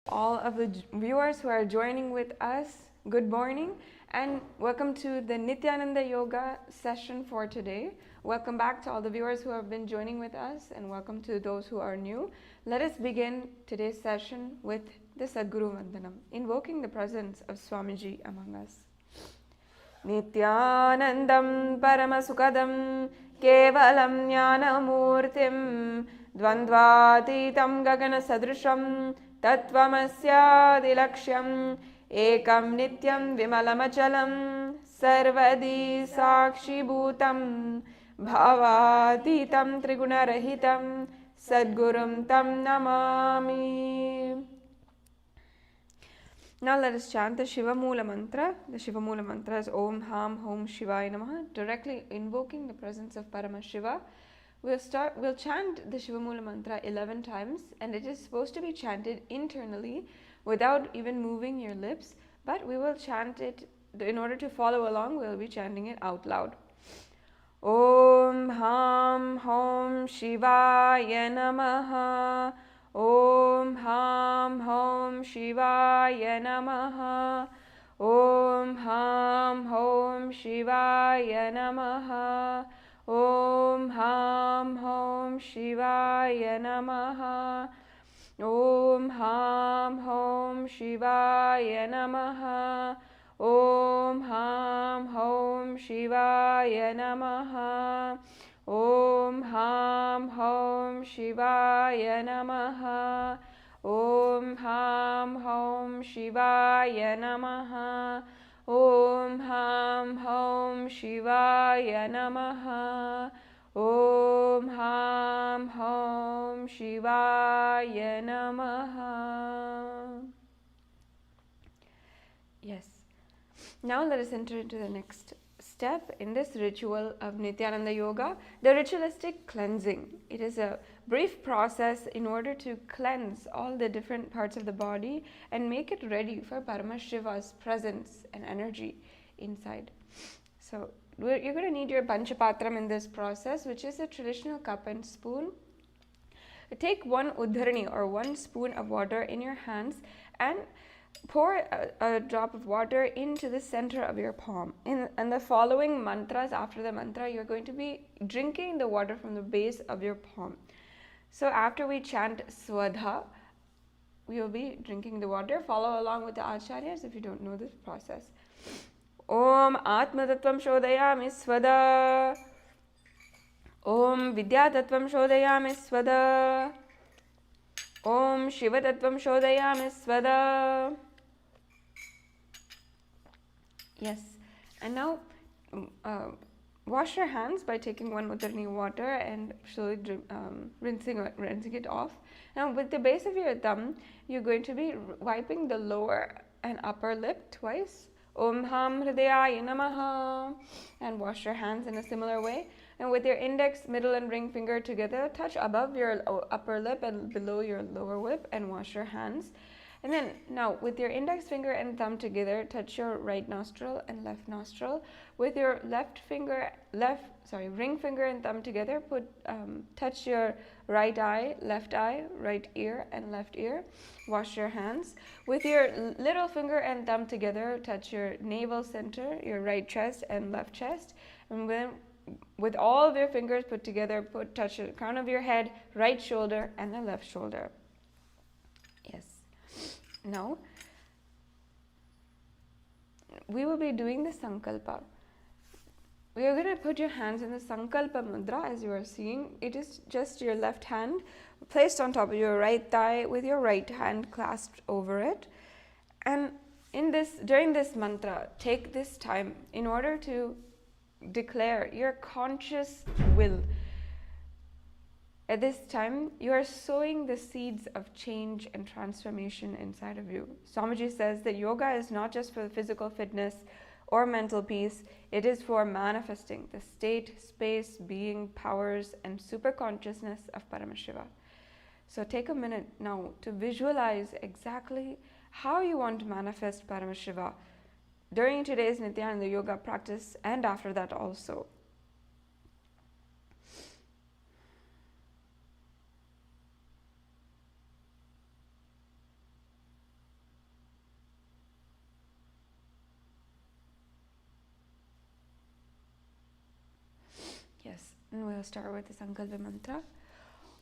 all of the viewers who are joining with us. Good morning and welcome to the Nithyananda yoga session for today. Welcome back to all the viewers who have been joining with us and welcome to those who are new. Let us begin today's session with the Sadguru Vandanam, invoking the presence of Swamiji among us. Nithyanandam Paramasukadam Kevalam Jnanamurtim Dvandvatitam Gagana Sadrisham Tattvamasyadilaksham Ekam Nityam Vimalamachalam Sarvadi Sakshi Bhutam Bhavatitam Trigunarahitam Sadgurum Tam Namami. Now let us chant the Shiva Mula mantra. The Shiva Mula mantra is Om Ham Hom Shivaya Namaha, directly invoking the presence of Parama Shiva. We'll chant the Shiva Mula mantra 11 times, and it is supposed to be chanted internally without even moving your lips, but we will chant it, in order to follow along, we'll be chanting it out loud. Om Ham Hom Shivaya Namaha. Om Ham Hom Shivaya Namaha. Om Ham Hom Shivaya Namaha. Om Ham Hom Shivaya Namaha. Om Ham Hom Shivaya Namaha. Om Ham Hom Shivaya Namaha. Om Ham Hom Shivaya Namaha. Om Ham Hom Shivaya Namaha. Om Ham Hom Shivaya Namaha. Om Ham Hom Shivaya Namaha. Yes. Now let us enter into the next step in this ritual of Nithyananda Yoga, the ritualistic cleansing. It is a brief process in order to cleanse all the different parts of the body and make it ready for Paramashiva's presence and energy inside. So you're going to need your Panchapatram in this process, which is a traditional cup and spoon. Take one udharani or 1 spoon of water in your hands and pour a drop of water into the center of your palm. And the following mantras, after the mantra, you're going to be drinking the water from the base of your palm. So after we chant Swadha, we will be drinking the water. Follow along with the acharyas if you don't know this process. Om Atma Tattvam Shodayami Swada. Om Vidya Tattvam Shodayami Swada. Om Shiva Tattvam Shodayami Swada. Yes, and now wash your hands by taking 1 udharani water and slowly rinsing it off. Now with the base of your thumb, you're going to be wiping the lower and upper lip twice. Om Ham Hridayaya Namaha, and wash your hands in a similar way. And with your index, middle and ring finger together, touch above your upper lip and below your lower lip and wash your hands. And then now with your index finger and thumb together, touch your right nostril and left nostril. With your ring finger and thumb together, touch your right eye, left eye, right ear and left ear. Wash your hands. With your little finger and thumb together, touch your navel center, your right chest and left chest. And then with all of your fingers put together, touch the crown of your head, right shoulder and the left shoulder. Yes. Now, we will be doing the Sankalpa. We are going to put your hands in the Sankalpa Mudra as you are seeing. It is just your left hand placed on top of your right thigh with your right hand clasped over it. And during this mantra, take this time in order to declare your conscious will. At this time, you are sowing the seeds of change and transformation inside of you. Swamiji says that yoga is not just for physical fitness or mental peace, it is for manifesting the state, space, being, powers, and super consciousness of Paramashiva. So take a minute now to visualize exactly how you want to manifest Paramashiva during today's Nithyananda yoga practice and after that also. And we'll start with the Sankalpa mantra.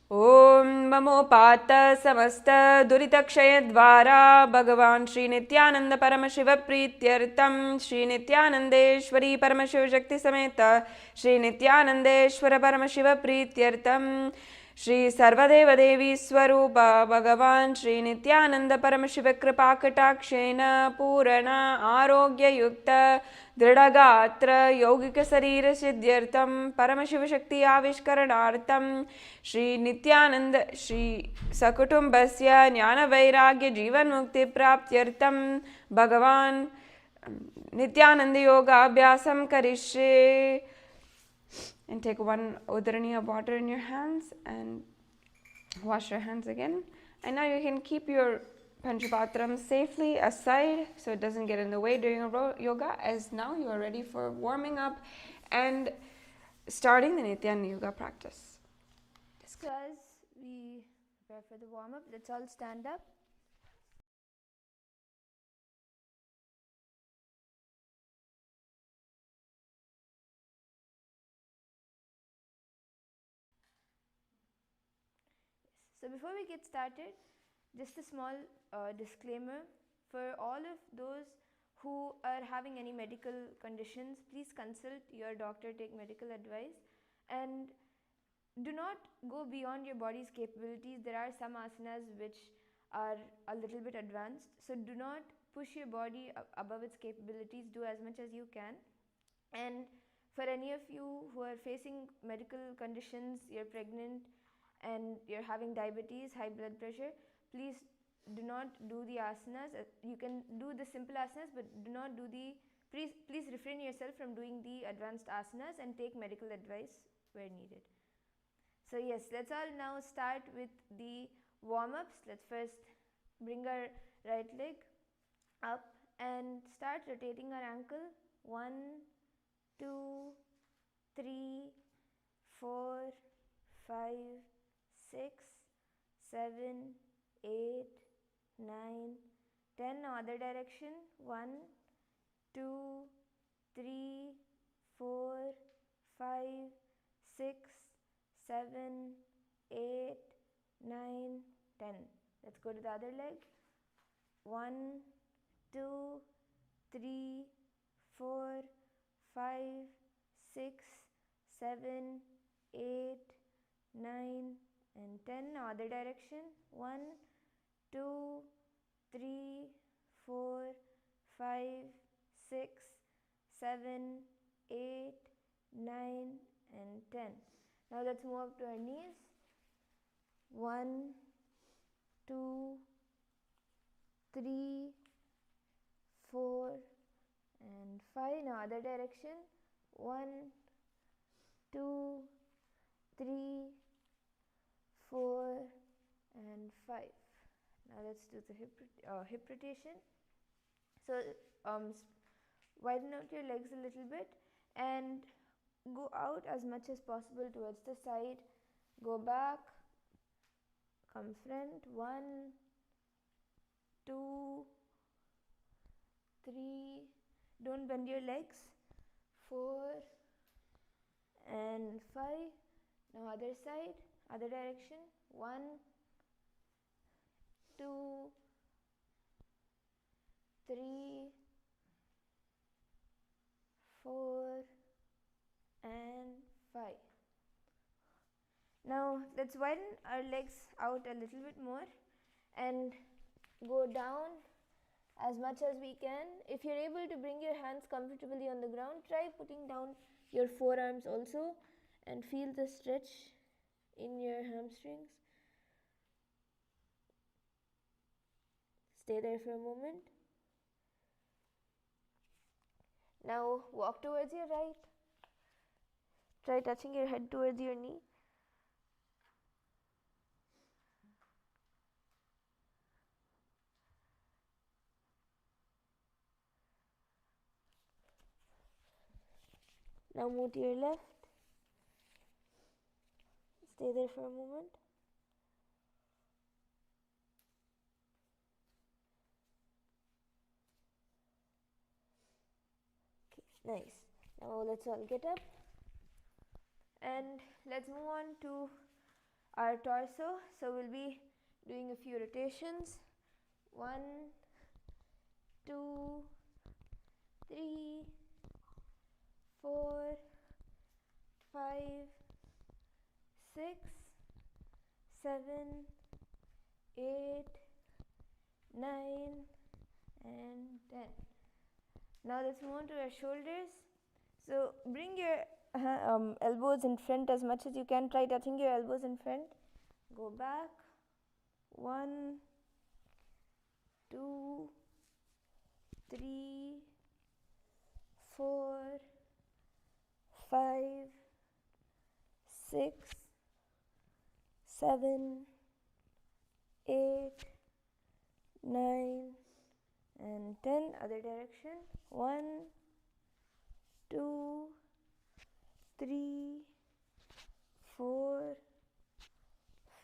Om Mamopata Samasta Duritakshayadvara Bhagavan Sri Nithyananda Paramashiva Prityartam Sri Nithyanandeshwari Paramashiva Shakti Sameta Sri Nithyanandeshwara Paramashiva Prityartam Shri Sarvadeva Devi Swarupa Bhagavan Sri Nithyananda Paramashiva Kripakatakshena Purana Arogya Yukta Dridagatra Yogika Sarira Siddhyartam Paramashiva Shakti Avishkaranartam Shri Nithyananda Shri Sakutumbasya Jnana Vairagya Jivan Mukti Praptyartam Bhagavan Nithyananda Yoga Abhyasam Karishye. And take one udarani of water in your hands and wash your hands again. And now you can keep your Panchapatram safely aside so it doesn't get in the way during yoga, as now you are ready for warming up and starting the Nithyananda Yoga practice. So as we prepare for the warm-up, let's all stand up. So before we get started, just a small disclaimer for all of those who are having any medical conditions. Please consult your doctor, take medical advice, and do not go beyond your body's capabilities. There are some asanas which are a little bit advanced, so do not push your body above its capabilities. Do as much as you can. And for any of you who are facing medical conditions, you're pregnant and you're having diabetes, high blood pressure, please do not do the asanas. You can do the simple asanas, but do not do the please refrain yourself from doing the advanced asanas and take medical advice where needed. So yes, let's all now start with the warm-ups. Let's first bring our right leg up and start rotating our ankle. 1, 2, 3, 4, 5, 6, 7, 8, 9, 10. Now other direction. 1, 2, 3, 4, 5, 6, 7, 8, 9, 10. Let's go to the other leg. 1, 2, 3, 4, 5, 6, 7, 8, 9, and 10. Now other direction. 1, 2, 3, 4, 5, 6, 7, 8, 9, and 10. Now let's move up to our knees. 1, 2, 3, 4, and 5. Now other direction. 1, 2, 3, 4, and 5. Now let's do the hip rotation. So widen out your legs a little bit and go out as much as possible towards the side. Go back, come front. 1, 2, 3. Don't bend your legs. 4 and 5. Now other side, other direction. 1, 2, 3, 4, and 5. Now let's widen our legs out a little bit more and go down as much as we can. If you're able to bring your hands comfortably on the ground, try putting down your forearms also and feel the stretch in your hamstrings. Stay there for a moment. Now walk towards your right. Try touching your head towards your knee. Now move to your left. Stay there for a moment. Okay, nice. Now let's all get up And let's move on to our torso. So we'll be doing a few rotations. 1, 2, 3, 4, 5, 6, 7, 8, 9 and 10. Now let's move on to our shoulders. So bring your elbows in front as much as you can. Try touching your elbows in front. Go back. 1, 2, 3, 4, 5, 6, 7, 8, 9 and 10. Other direction. 1, 2, 3, 4,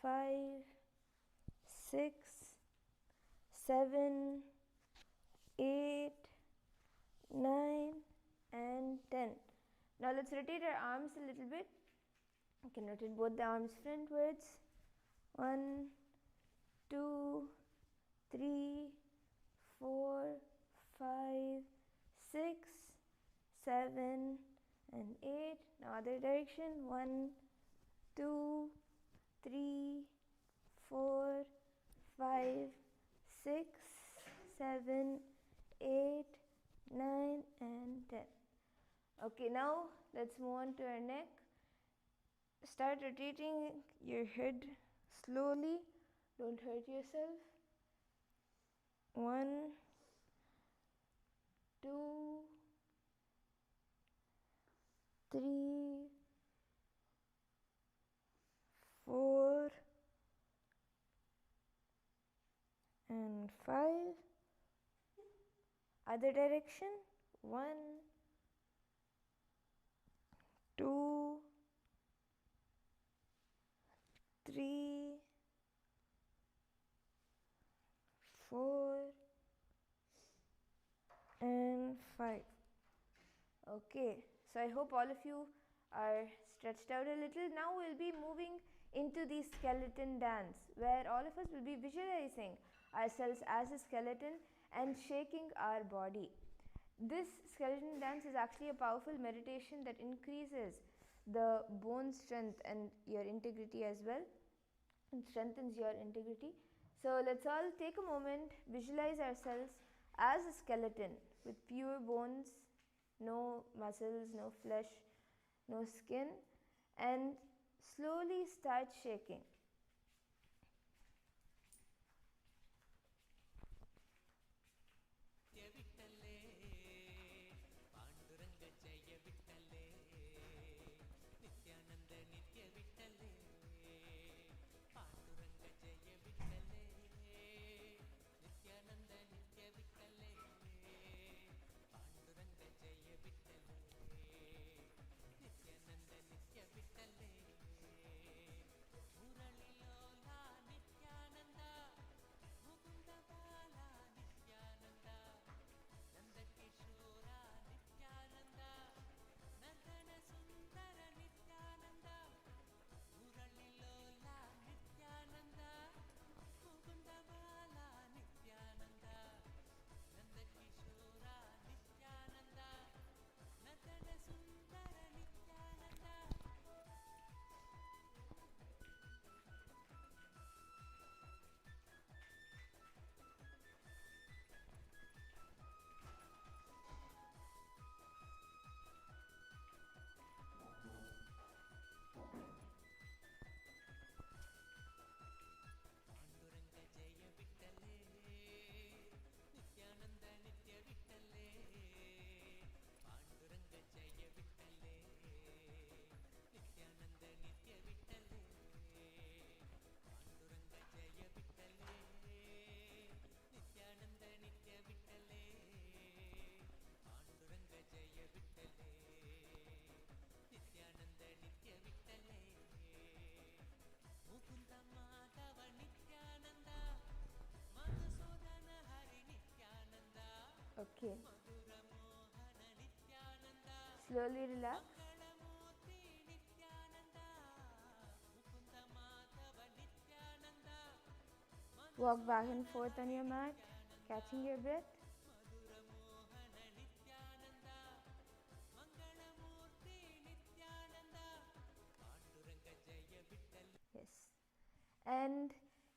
5, 6, 7, 8, 9 and 10. Now let's rotate our arms a little bit. You can rotate both the arms frontwards. 1, 2, 3, 4, 5, 6, 7 and 8. Now other direction. 1, 2, 3, 4, 5, 6, 7, 8, 9 and 10. Okay, now let's move on to our neck. Start rotating your head slowly. Don't hurt yourself. 1, 2, 3, 4 and 5. Other direction. 1, 2, 3, 4 and 5. Okay, so I hope all of you are stretched out a little. Now we'll be moving into the skeleton dance, where all of us will be visualizing ourselves as a skeleton and shaking our body. This skeleton dance is actually a powerful meditation that increases the bone strength and your integrity as well, and strengthens your integrity. So let's all take a moment, visualize ourselves as a skeleton with pure bones, no muscles, no flesh, no skin, and slowly start shaking. Okay. Slowly relax. Walk back and forth on your mat, catching your breath. Yes. And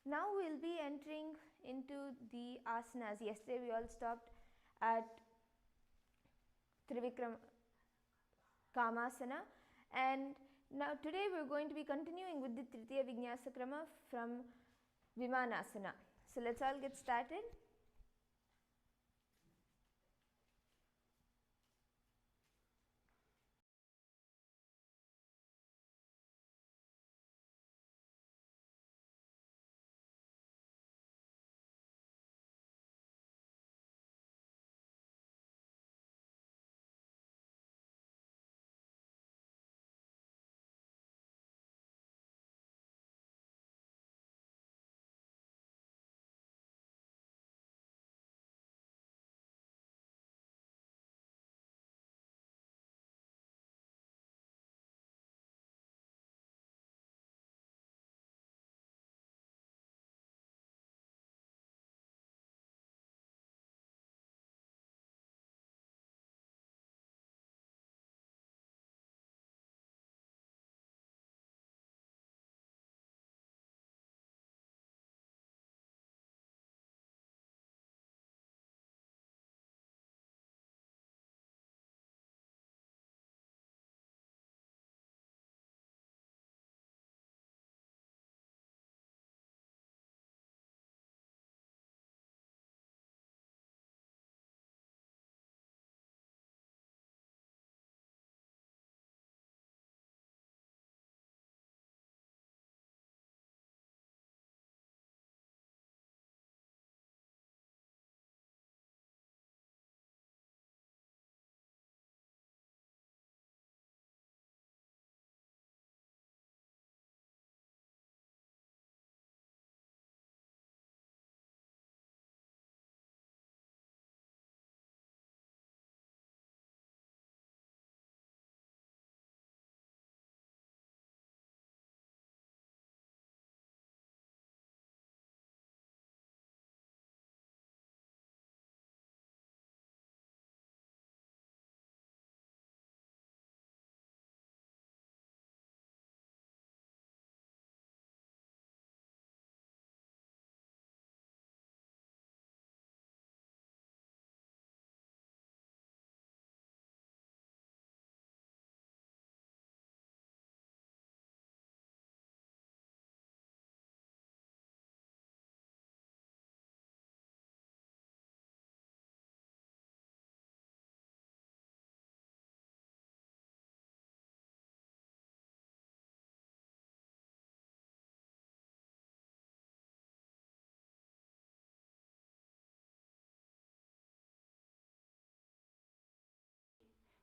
now we'll be entering into the asanas. Yesterday we all stopped at Trivikram Kamasana, and now today we're going to be continuing with the Trithiya Vinyasa Krama from Vimanasana. So let's all get started.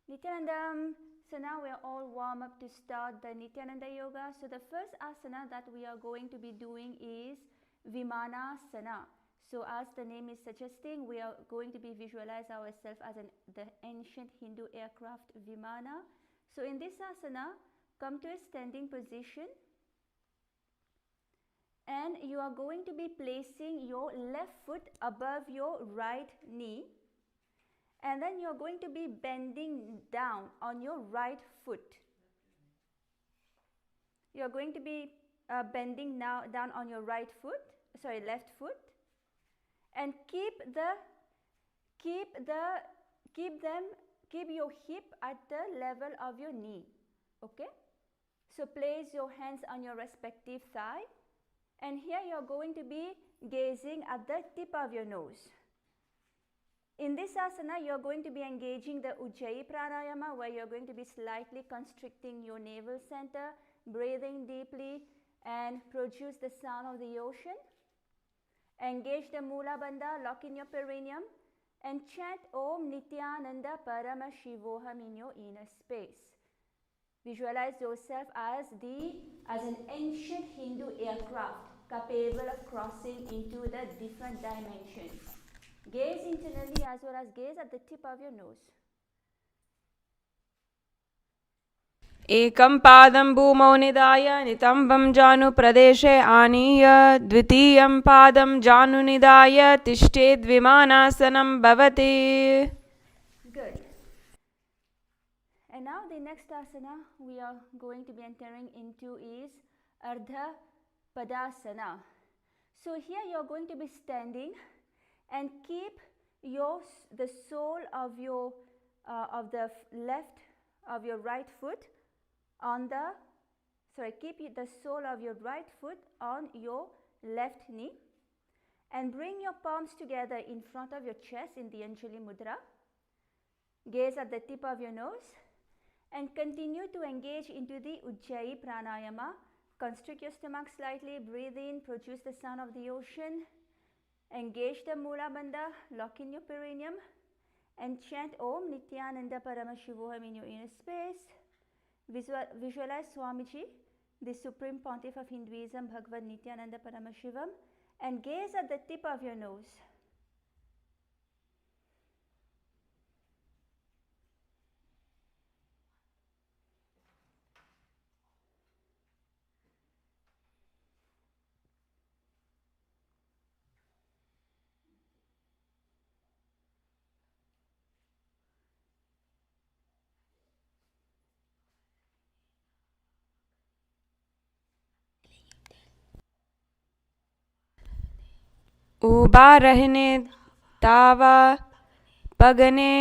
Nithyananda. So now we are all warm up to start the Nithyananda yoga. So the first asana that we are going to be doing is Vimanasana. So as the name is suggesting, we are going to be visualize ourselves as the ancient Hindu aircraft Vimana. So in this asana, come to a standing position, and you are going to be placing your left foot above your right knee, and then you are going to be bending down on your right foot. You are going to be bending now down on your left foot, and keep your hip at the level of your knee. Okay, so place your hands on your respective thigh, and here you are going to be gazing at the tip of your nose. In this asana, you are going to be engaging the Ujjayi pranayama, where you are going to be slightly constricting your navel center, breathing deeply, and produce the sound of the ocean. Engage the Mula Bandha, lock in your perineum, and chant Om Nithyananda Parama Shivoham in your inner space. Visualize yourself as an ancient Hindu aircraft capable of crossing into the different dimensions. Gaze internally as well as gaze at the tip of your nose. एकं पादं भूमौ निधाय नितम्बं जानुप्रदेशे आनीय द्वितीयं पादं जानुनिधाय तिष्ठेद्विमानासनं भवति. Good. And now the next asana we are going to be entering into is Ardha Padasana. So here you are going to be standing and keep the sole of your of the left of your right foot on the keep the sole of your right foot on your left knee and bring your palms together in front of your chest in the Anjali Mudra. Gaze at the tip of your nose and continue to engage into the Ujjayi Pranayama. Constrict your stomach slightly, breathe in, produce the sound of the ocean. Engage the Mula Bandha, lock in your perineum and chant Om Nithyananda Paramashivoham in your inner space. Visualize Swamiji, the Supreme Pontiff of Hinduism, Bhagavad Nithyananda Paramashivam, and gaze at the tip of your nose. ऊबा रहने तावा पगने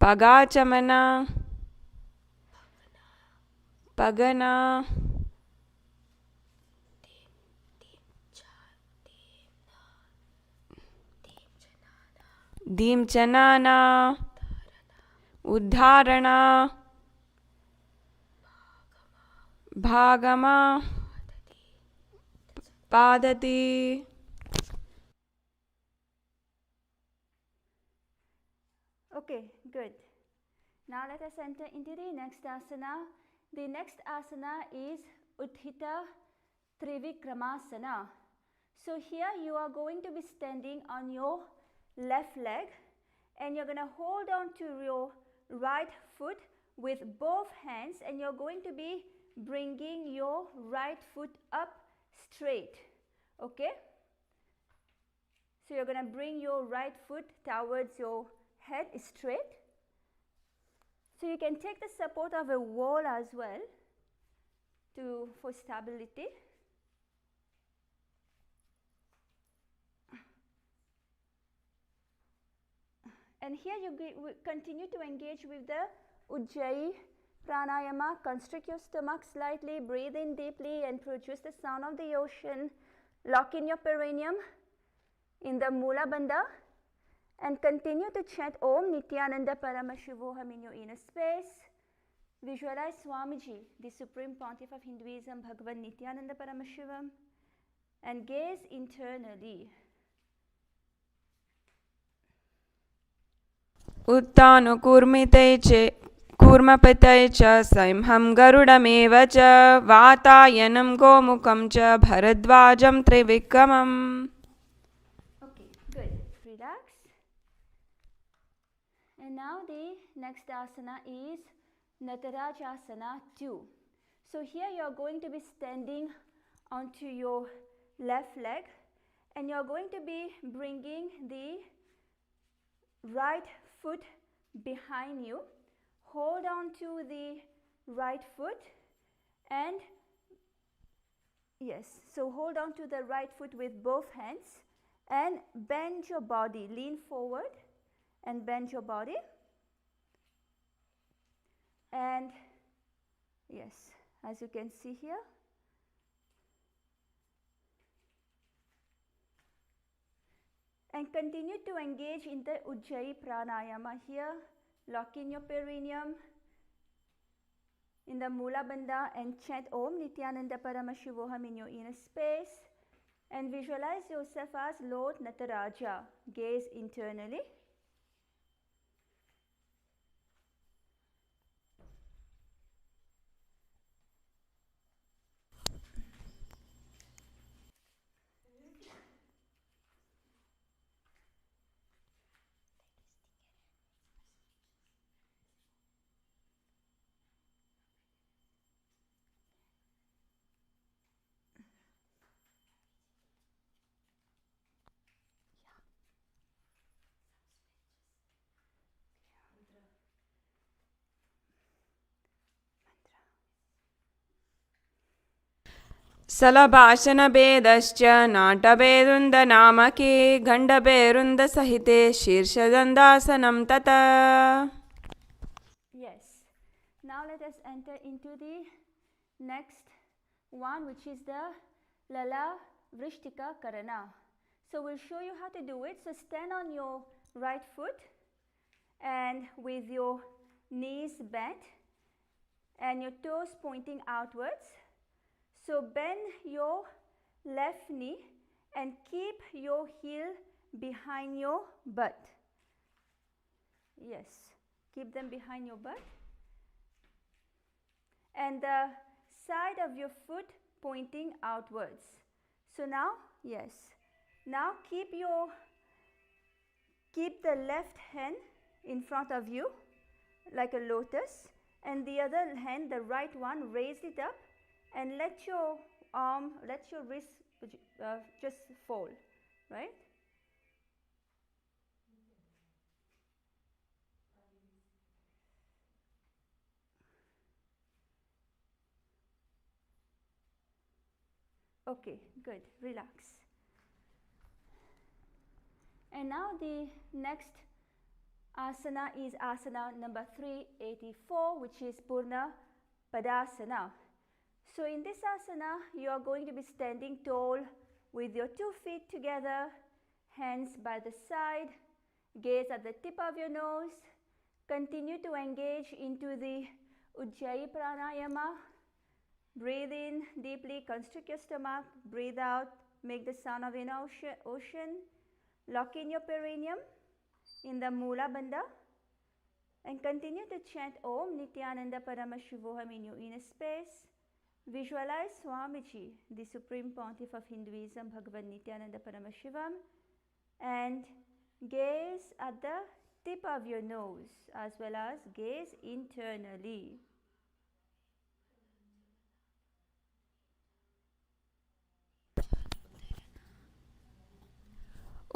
पगाचमना पगना दीमचनाना उद्धारणा भागमा पादति. Okay, good. Now let us enter into the next asana. The next asana is Utthita Trivikramasana. So here you are going to be standing on your left leg and you're going to hold on to your right foot with both hands and you're going to be bringing your right foot up straight. Okay? So you're going to bring your right foot towards your head straight. So you can take the support of a wall as well for stability. And here you continue to engage with the Ujjayi Pranayama. Constrict your stomach slightly, breathe in deeply and produce the sound of the ocean. Lock in your perineum in the Mula Bandha and continue to chant Om Nithyananda Paramashivoham in your inner space. Visualize Swamiji, the Supreme Pontiff of Hinduism, Bhagavad Nithyananda Paramashivam, and gaze internally. उत्तानो कूर्मिते च कूर्मपते च संहं गरुडमेव च वातायनं गोमुखं च भरद्वाजं त्रिविक्रमम्. Okay, good. Relax. And now the next asana is Natarajasana 2. So here you are going to be standing onto your left leg and you are going to be bringing the right foot behind you. Hold on to the right foot and so hold on to the right foot with both hands and bend your body, lean forward and bend your body. And as you can see here, and continue to engage in the Ujjayi Pranayama here. Lock in your perineum in the Mula Bandha and chant Om Nithyananda Paramashivoham in your inner space. And visualize yourself as Lord Nataraja. Gaze internally. सलभाषणभेदश्च नाटभेरुन्दनामके गण्डभेरुन्दसहिते शीर्षदन्दासनं तथा. Yes. Now let us enter into the next one, which is the Lala Vrishtika Karana. So we'll show you how to do it. So stand on your right foot and with your knees bent and your toes pointing outwards. So bend your left knee and keep your heel behind your butt. Yes, keep them behind your butt. And the side of your foot pointing outwards. So now, yes. Now keep the left hand in front of you like a lotus, and the other hand, the right one, raise it up and let your wrist just fall, right? Okay, good. Relax. And now the next asana is asana number 384, which is Purna Padasana. So in this asana, you are going to be standing tall with your 2 feet together, hands by the side, gaze at the tip of your nose. Continue to engage into the Ujjayi Pranayama. Breathe in deeply, constrict your stomach, breathe out, make the sound of an ocean. Lock in your perineum in the Mula Bandha and continue to chant Om Nithyananda Paramashivoham in your inner space. Visualize Swamiji, the Supreme Pontiff of Hinduism, Bhagavan Nithyananda Paramashivam, and gaze at the tip of your nose as well as gaze internally.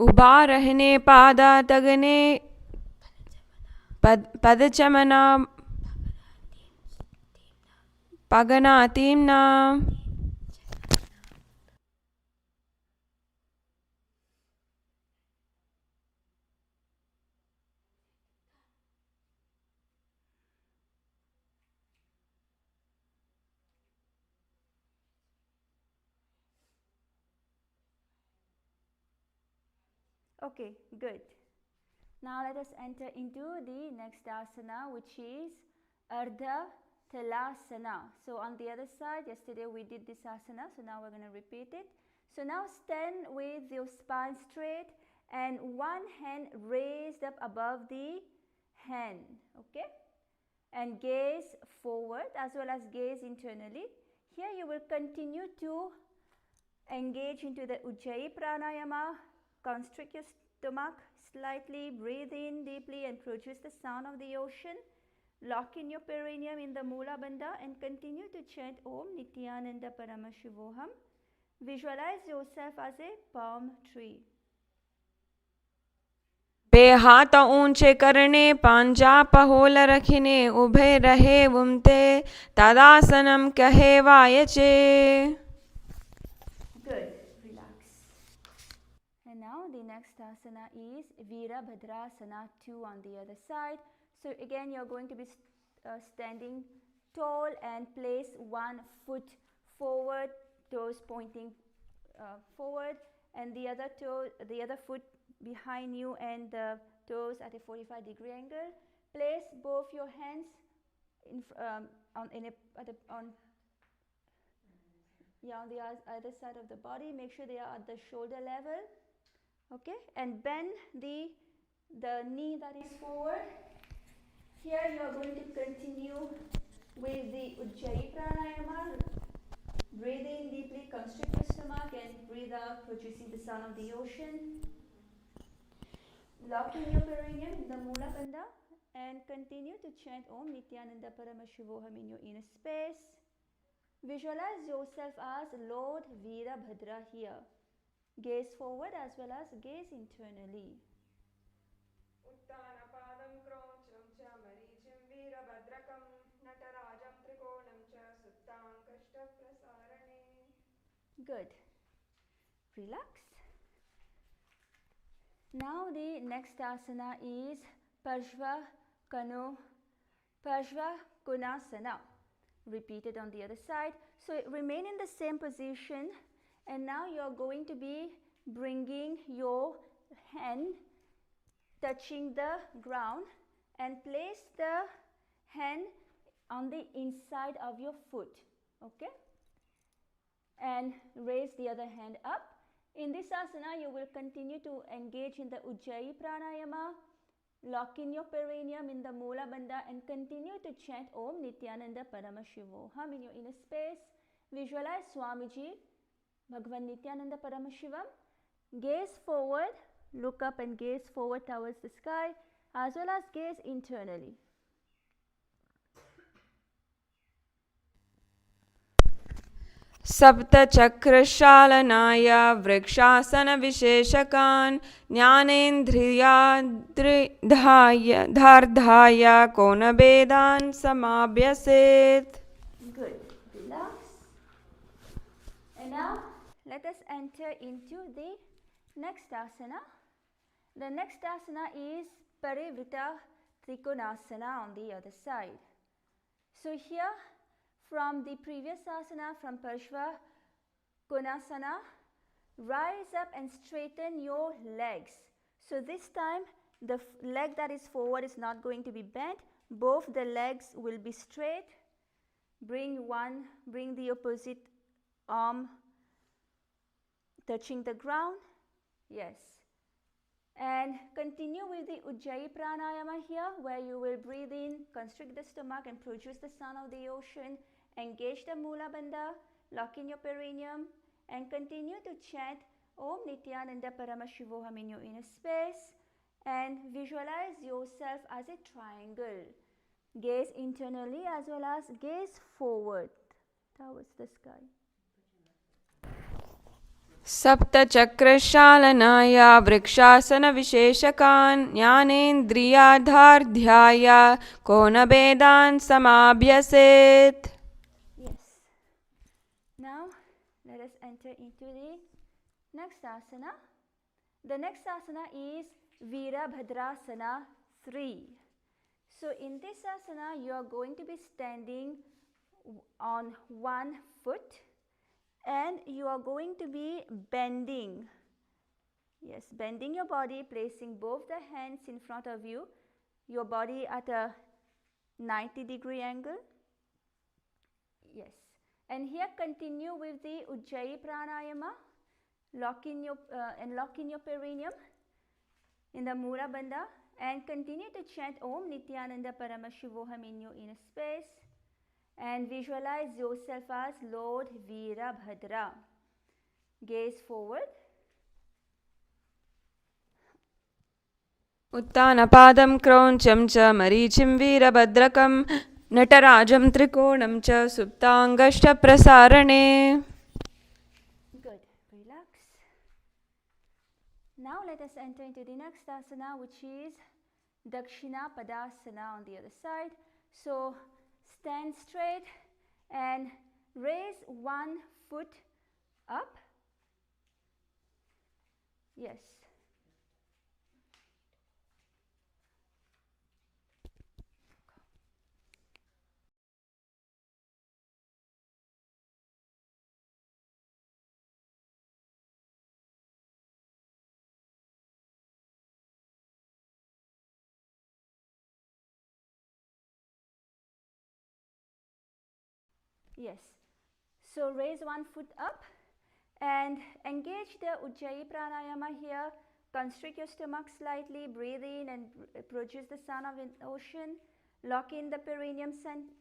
उबा रहने पादा तगने पदचमना पगनातीम्ना. Okay, good. Now let us enter into the next asana, which is Ardha Talasana. So on the other side, yesterday we did this asana, so now we're going to repeat it. So now stand with your spine straight and one hand raised up above the hand, okay? And gaze forward as well as gaze internally. Here you will continue to engage into the Ujjayi Pranayama. Constrict your stomach slightly, breathe in deeply and produce the sound of the ocean. Lock in your perineum in the Mula Bandha and continue to chant Om Nithyananda Paramashivoham. Visualize yourself as a palm tree. बेहात ऊंचे करने पांजा पहोल रखने उभे रहे उमते तदासनम कहे वायचे. Good. Relax. And now the next asana is Virabhadrasana 2 on the other side. So again you are going to be standing tall and place one foot forward, toes pointing forward, and the other foot behind you and the toes at a 45-degree angle. Place both your hands on the other side of the body. Make sure they are at the shoulder level. Okay, and bend the knee that is forward. Here you are going to continue with the Ujjayi Pranayama. Breathe in deeply, constrict your stomach and breathe out, producing the sound of the ocean. Lock in your perineum in the Mula Bandha and continue to chant Om Nithyananda Paramashivoham in your inner space. Visualize yourself as Lord Virabhadra here. Gaze forward as well as gaze internally. उत्तानपादं क्रौञ्चं च मरीचिं वीरभद्रकं नटराजं त्रिकोणं च सुप्तां कष्टप्रसारणे Good. Relax. Now the next asana is Parshva Konasana. Repeat it on the other side. So remain in the same position, and now you're going to be bringing your hand touching the ground and place the hand on the inside of your foot, okay? And raise the other hand up. In this asana, you will continue to engage in the Ujjayi Pranayama, lock in your perineum in the Mula Bandha, and continue to chant Om Nithyananda Paramashivoham in your inner space. Visualize Swamiji, Bhagavan Nithyananda Paramashivam. Gaze forward, look up and gaze forward towards the sky, as well as gaze internally. सप्तचक्रशालनाय वृक्षासनविशेषकान् ज्ञानेन्द्रियाधार्धाय कोनभेदान् समाभ्यसेत्. Good. Relax. And now let us enter into the next asana. The next asana is Parivrita Trikonasana on the other side. So here, from the previous asana, from Parshva Konasana, rise up and straighten your legs. So this time, the leg that is forward is not going to be bent. Both the legs will be straight. Bring the opposite arm touching the ground. Yes. And continue with the Ujjayi Pranayama here, where you will breathe in, constrict the stomach and produce the sound of the ocean. Engage the Mula Bandha, lock in your perineum, and continue to chant Om Nithyananda Paramashivoham in your inner space, and visualize yourself as a triangle. Gaze internally as well as gaze forward towards the sky. सप्तचक्रशालनाय वृक्षासनविशेषकान् ज्ञानेन्द्रियाधार्ध्याय कोनभेदान् समाभ्यसेत्. Yes. Now let us enter into the next asana. The next asana is Virabhadrasana 3. So in this asana, you are going to be standing on one foot, and you are going to be bending. Yes, bending your body, placing both the hands in front of you, your body at a 90-degree angle. Yes, and here continue with the Ujjayi Pranayama, lock in your perineum in the Mula Bandha, and continue to chant Om Nithyananda Paramashivoham in your inner space, and visualize yourself as Lord Virabhadra. Gaze forward. उत्तानपादं क्रौञ्चं च मरीचिं वीरभद्रकं नटराजं त्रिकोणं च सुप्ताङ्गश्च प्रसारणे. Good. Relax. Now let us enter into the next asana, which is Dakshina Padasana on the other side. So stand straight and raise one foot up. Yes. Yes. So raise one foot up and engage the Ujjayi Pranayama here. Constrict your stomach slightly, breathe in and produce the sound of the ocean. Lock in the perineum,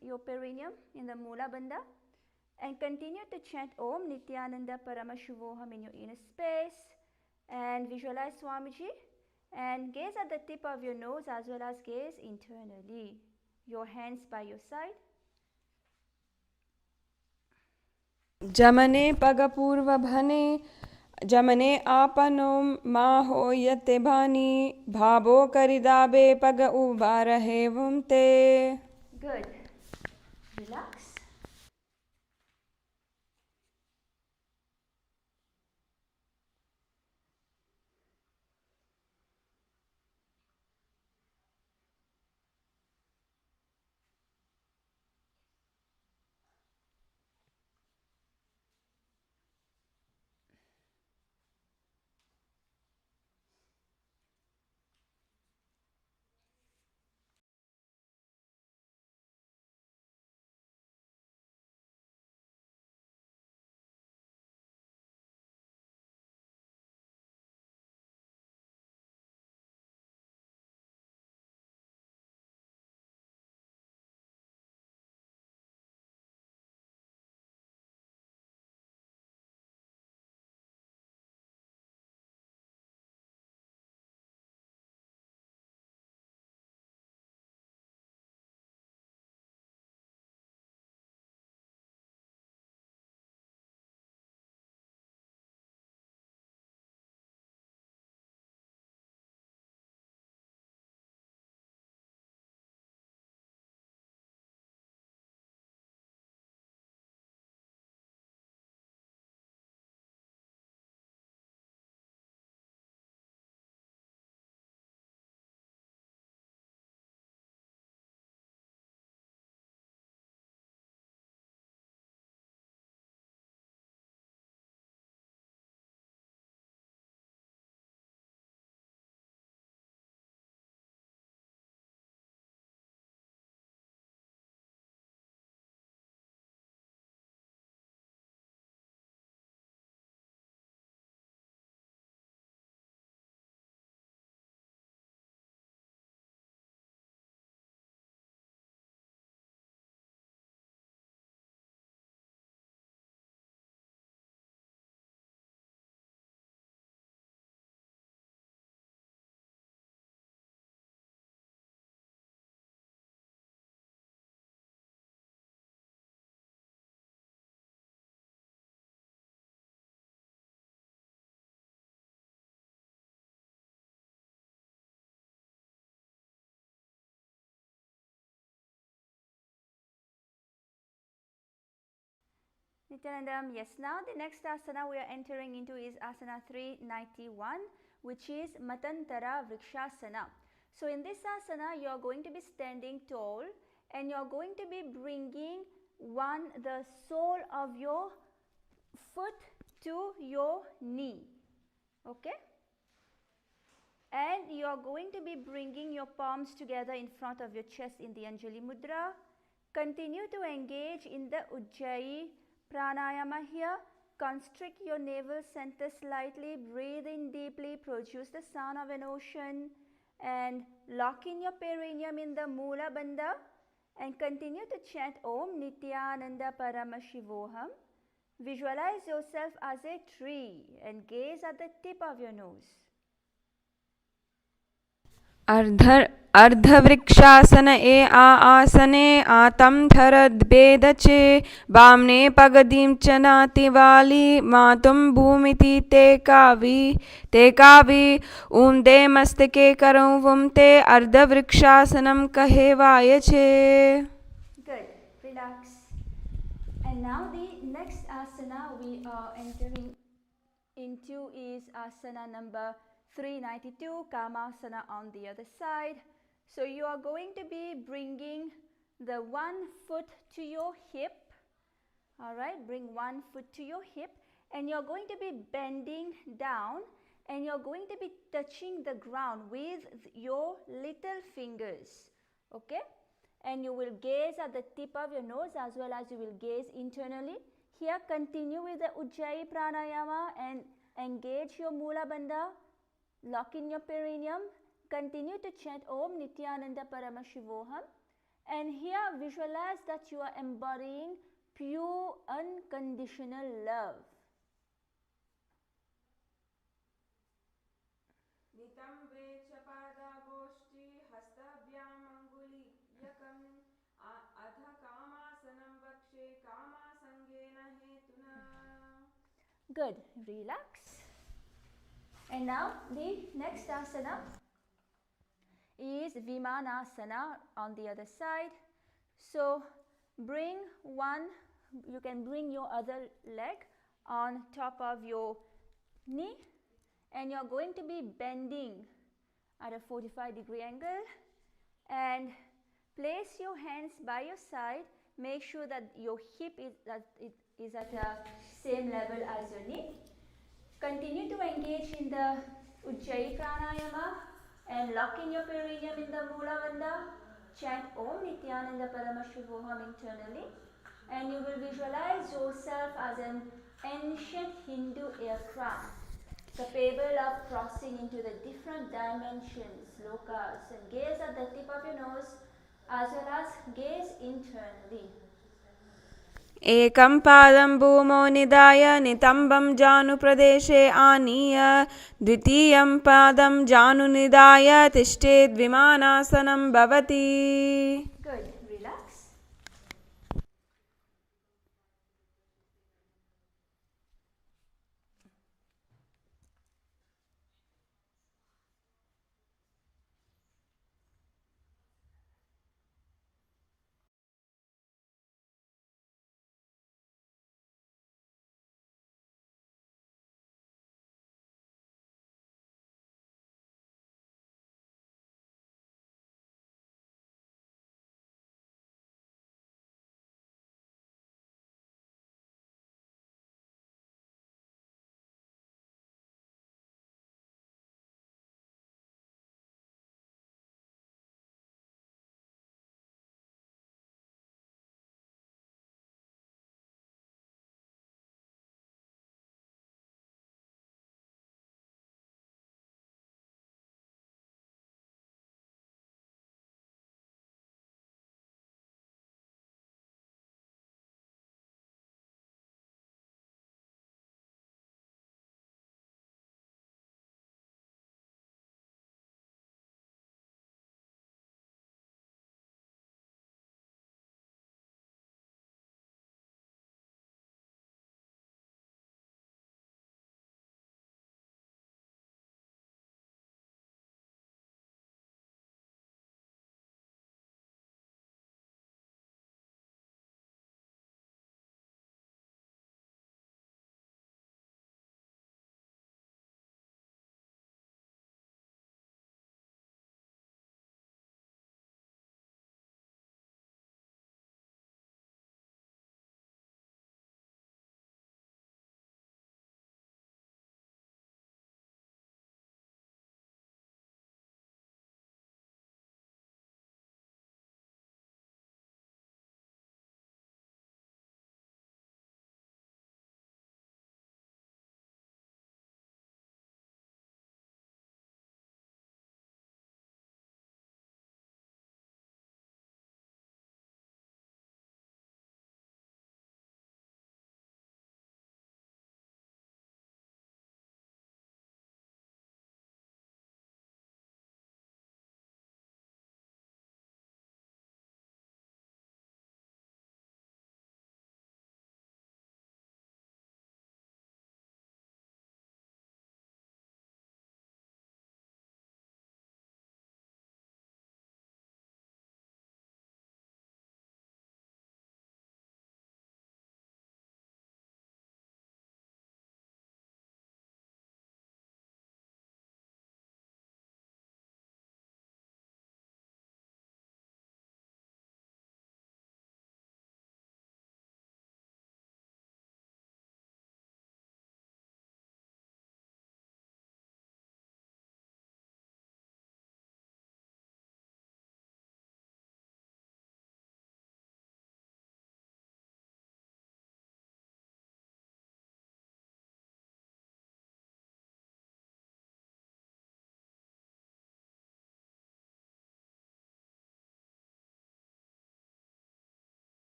your perineum in the Mula Bandha, and continue to chant Om Nithyananda Paramashivoham in your inner space, and visualize Swamiji and gaze at the tip of your nose as well as gaze internally. Your hands by your side. जमने पगपूर्वभने जमने आपनो माहो यते भानी भावो करिदाबे पग उबारहेवं ते. Good. Relax. Nithyananda, yes. Now the next asana we are entering into is asana 391, which is Matantara Vrikshasana. So in this asana, you are going to be standing tall and you are going to be bringing the sole of your foot to your knee. Okay? And you are going to be bringing your palms together in front of your chest in the Anjali Mudra. Continue to engage in the Ujjayi Pranayama here. Constrict your navel center slightly, breathe in deeply, produce the sound of an ocean, and lock in your perineum in the Mula Bandha, and continue to chant Om Nithyananda Paramashivoham. Visualize yourself as a tree and gaze at the tip of your nose. अर्धवृक्षासन ए आसने आतं धरद्वेदचे वामने पगदीं च नातिवाली मातुं भूमिति ते कावी ऊंदे मस्तके करो वुम ते अर्धवृक्षासनम कहे वायचे. Good. Relax. And now the next asana we are entering into is asana number 392, Kamasana on the other side. So you are going to be bringing the one foot to your hip. Alright, bring one foot to your hip and you're going to be bending down and you're going to be touching the ground with your little fingers. Okay? And you will gaze at the tip of your nose as well as you will gaze internally. Here continue with the Ujjayi Pranayama and engage your Mula Bandha. Lock in your perineum. Continue to chant Om Nithyananda Paramashivoham. And here visualize that you are embodying pure unconditional love. Good. Relax. And now the next asana is Vimanasana on the other side. So you can bring your other leg on top of your knee and you're going to be bending at a 45-degree angle and place your hands by your side. Make sure that your hip is at the same level as your knee. Continue to engage in the Ujjayi Pranayama and lock in your perineum in the Mula Bandha. Chant Om Nithyananda Paramashivoham internally and you will visualize yourself as an ancient Hindu aircraft capable of crossing into the different dimensions, lokas, and gaze at the tip of your nose as well as gaze internally. एकं पादं भूमौ निधाय नितम्बं जानुप्रदेशे आनीय द्वितीयं पादं जानुनिधाय तिष्ठेद् विमानासनं भवति. Good. Relax.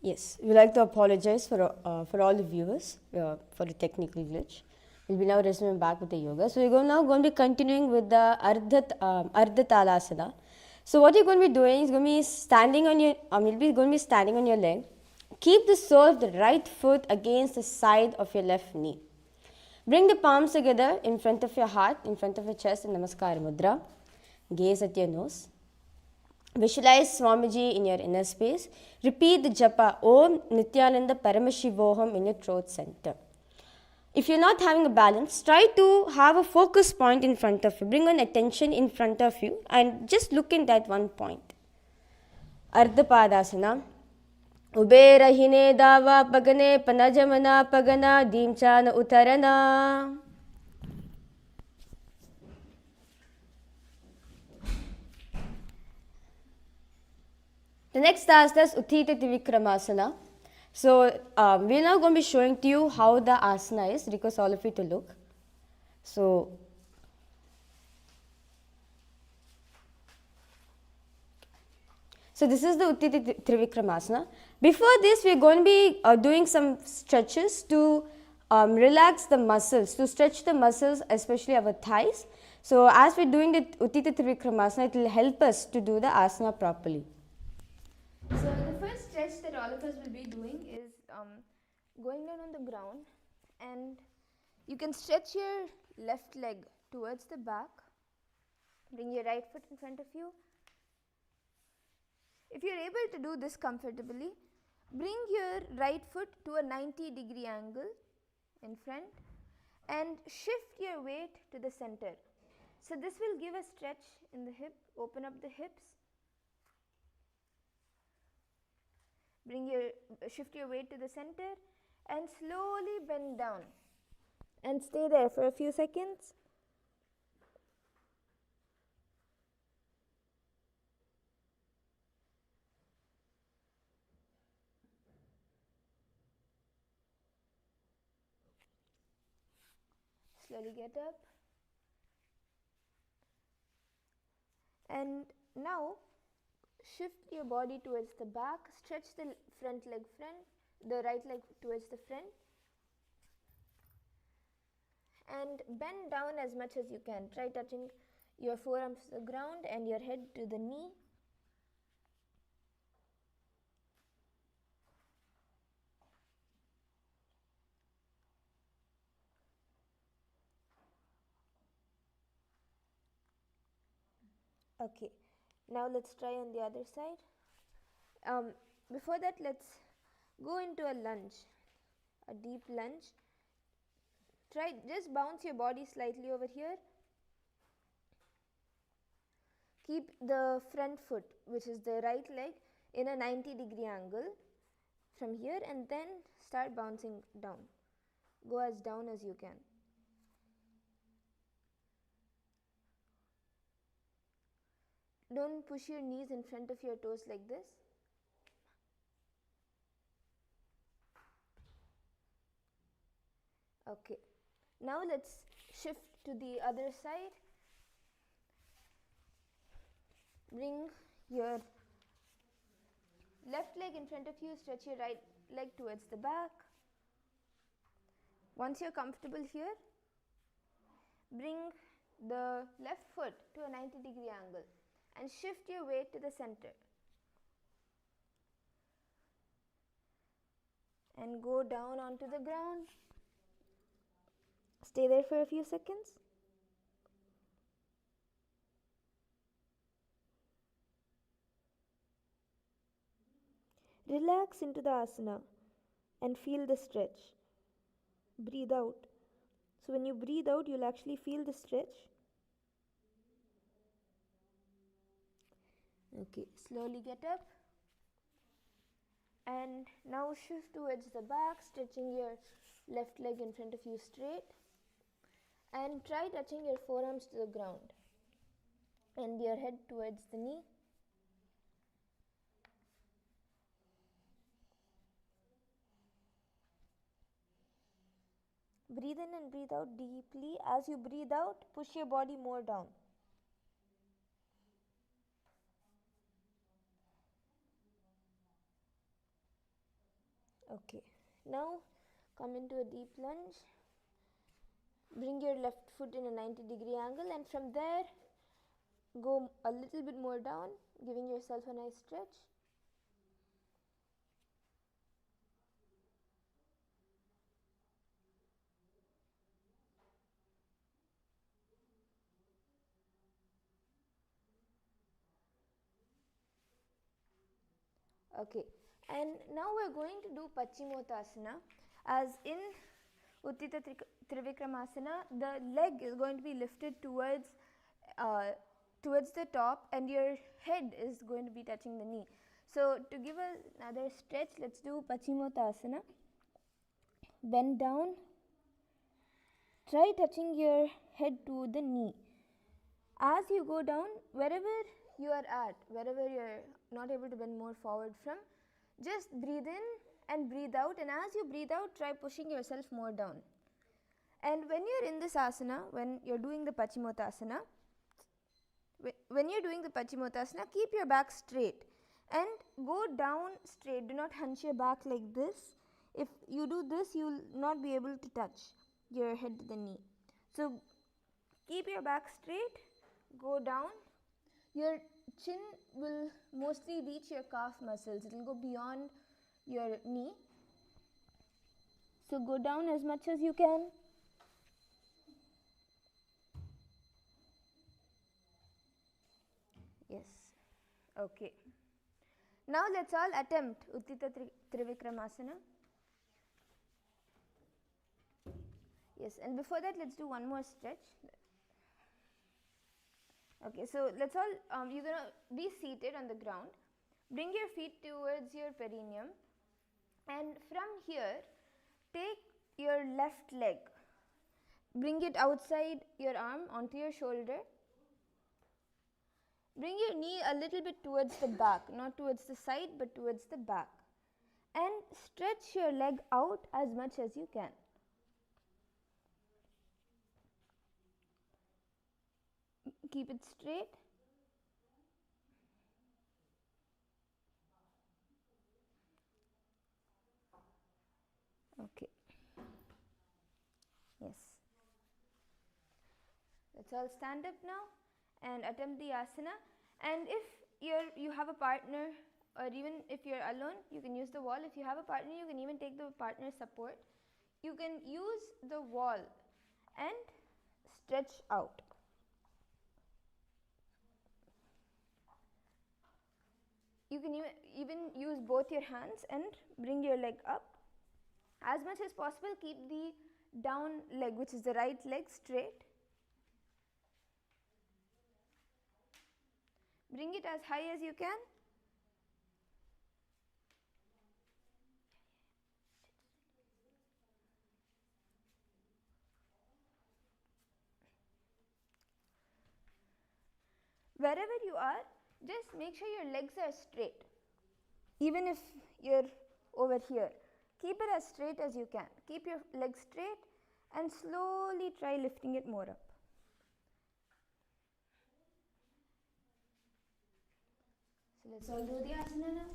Yes, we like to apologize for all the viewers for the technical glitch. We'll be now resuming back with the yoga. So we're now going to be continuing with the Ardha Talasana. So what you're going to be doing is going to be standing on your, you'll be going to be standing on your leg. Keep the sole of the right foot against the side of your left knee. Bring the palms together in front of your heart, in front of your chest in Namaskar Mudra. Gaze at your nose. Visualize Swamiji in your inner space. Repeat the japa Om Nithyananda Paramashivoham in your throat center. If you're not having a balance, try to have a focus point in front of you. Bring an attention in front of you and just look in that one point. Ardha Padasana. Ubera hine dava pagane panajamana pagana dimchana utarana. The next asana is Uttita Trivikramasana. So we're now going to be showing to you how the asana is. Request all of you to look. So this is the Uttita Trivikramasana. Before this, we're going to be doing some stretches to relax the muscles, to stretch the muscles, especially our thighs. So as we're doing the Uttita Trivikramasana, it will help us to do the asana properly. So the first stretch that all of us will be doing is going down on the ground, and you can stretch your left leg towards the back. Bring your right foot in front of you. If you're able to do this comfortably, bring your right foot to a 90-degree angle in front and shift your weight to the center. So this will give a stretch in the hip, open up the hips. Shift your weight to the center and slowly bend down and stay there for a few seconds. Slowly get up. And now shift your body towards the back, stretch the the right leg towards the front, and bend down as much as you can. Try touching your forearms to the ground and your head to the knee. Okay, now let's try on the other side. Before that, let's go into a lunge, a deep lunge. Just bounce your body slightly over here. Keep the front foot, which is the right leg, in a 90-degree angle from here, and then start bouncing down. Go as down as you can. Don't push your knees in front of your toes like this. Okay, now let's shift to the other side. Bring your left leg in front of you, stretch your right leg towards the back. Once you're comfortable here, bring the left foot to a 90-degree angle and shift your weight to the center. And go down onto the ground. Stay there for a few seconds. Relax into the asana and feel the stretch. Breathe out. So when you breathe out, you'll actually feel the stretch. Okay, slowly get up. And now shift towards the back, stretching your left leg in front of you straight. And try touching your forearms to the ground and your head towards the knee. Breathe in and breathe out deeply. As you breathe out, push your body more down. Okay, now come into a deep lunge. Bring your left foot in a 90-degree angle, and from there go a little bit more down, giving yourself a nice stretch. Okay, and now we're going to do Paschimottanasana. As in Utthita Trivikramasana, the leg is going to be lifted towards the top, and your head is going to be touching the knee. So to give another stretch, let's do Paschimottanasana. Bend down. Try touching your head to the knee. As you go down, wherever you are at, wherever you're not able to bend more forward from, just breathe in and breathe out, and as you breathe out, try pushing yourself more down. And when you're in this asana, when you're doing the Paschimottanasana, keep your back straight and go down straight. Do not hunch your back like this. If you do this, you will not be able to touch your head to the knee. So keep your back straight, go down. Your chin will mostly reach your calf muscles. It will go beyond your knee. So go down as much as you can. Yes. Okay. Now let's all attempt Utthita Trivikramasana. Yes, and before that, let's do one more stretch. Okay, so let's all, you're going to be seated on the ground. Bring your feet towards your perineum, and from here, take your left leg. Bring it outside your arm onto your shoulder. Bring your knee a little bit towards the back, not towards the side, but towards the back. And stretch your leg out as much as you can. Keep it straight. Okay. Yes. Let's all stand up now and attempt the asana. And if you have a partner, or even if you're alone, you can use the wall. If you have a partner, you can even take the partner support. You can use the wall and stretch out. You can even use both your hands and bring your leg up. As much as possible, keep the down leg, which is the right leg, straight. Bring it as high as you can. Wherever you are, just make sure your legs are straight. Even if you're over here, keep it as straight as you can. Keep your legs straight and slowly try lifting it more up. So let's all do the asana now.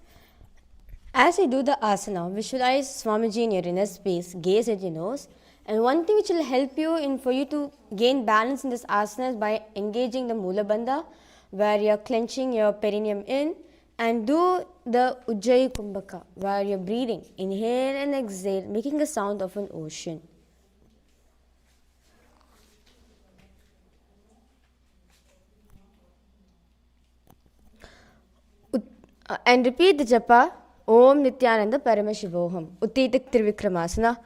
As you do the asana, visualize Swamiji in your inner space, gaze at your nose. And one thing which will help you for you to gain balance in this asana is by engaging the Mula Bandha, where you are clenching your perineum in, and do the Ujjayi Kumbhaka, where you are breathing, inhale and exhale, making a sound of an ocean. And repeat the japa, Om Nithyananda Paramashivoham, Utthita Trivikramasana.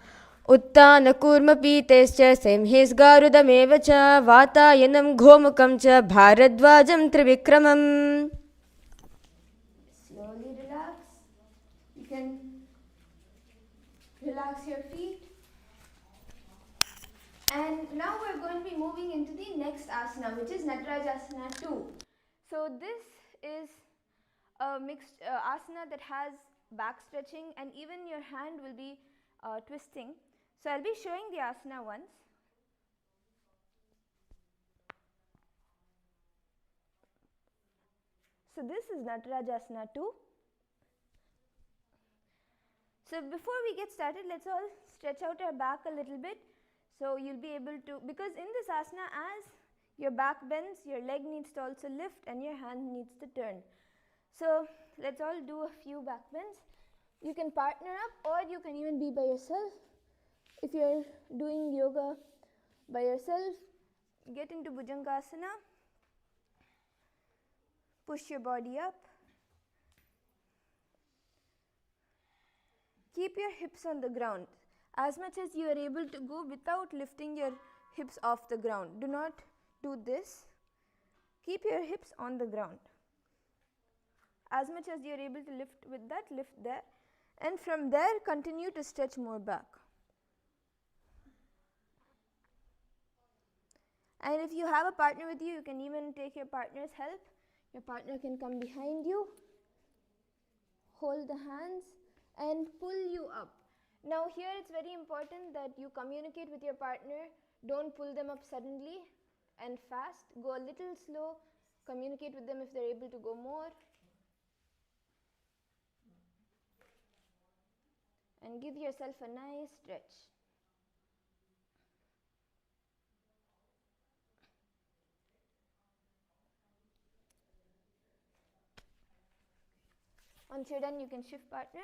Uttana kurma pitescha semhes garudamevacha vatayanam ghomukam cha bharadvajam trivikramam. Slowly relax. You can relax your feet. And now we're going to be moving into the next asana, which is Natarajasana 2. So this is a mixed asana that has back stretching, and even your hand will be twisting. So I'll be showing the asana once. So this is Natarajasana 2. So before we get started, let's all stretch out our back a little bit. So you'll be able to, because in this asana, as your back bends, your leg needs to also lift and your hand needs to turn. So let's all do a few back bends. You can partner up or you can even be by yourself. If you're doing yoga by yourself, get into Bhujangasana, push your body up. Keep your hips on the ground as much as you are able to go without lifting your hips off the ground. Do not do this. Keep your hips on the ground. As much as you are able to lift with that, lift there. And from there, continue to stretch more back. And if you have a partner with you, you can even take your partner's help. Your partner can come behind you, hold the hands and pull you up. Now here it's very important that you communicate with your partner. Don't pull them up suddenly and fast. Go a little slow. Communicate with them if they're able to go more. And give yourself a nice stretch. Once you're done, you can shift partners.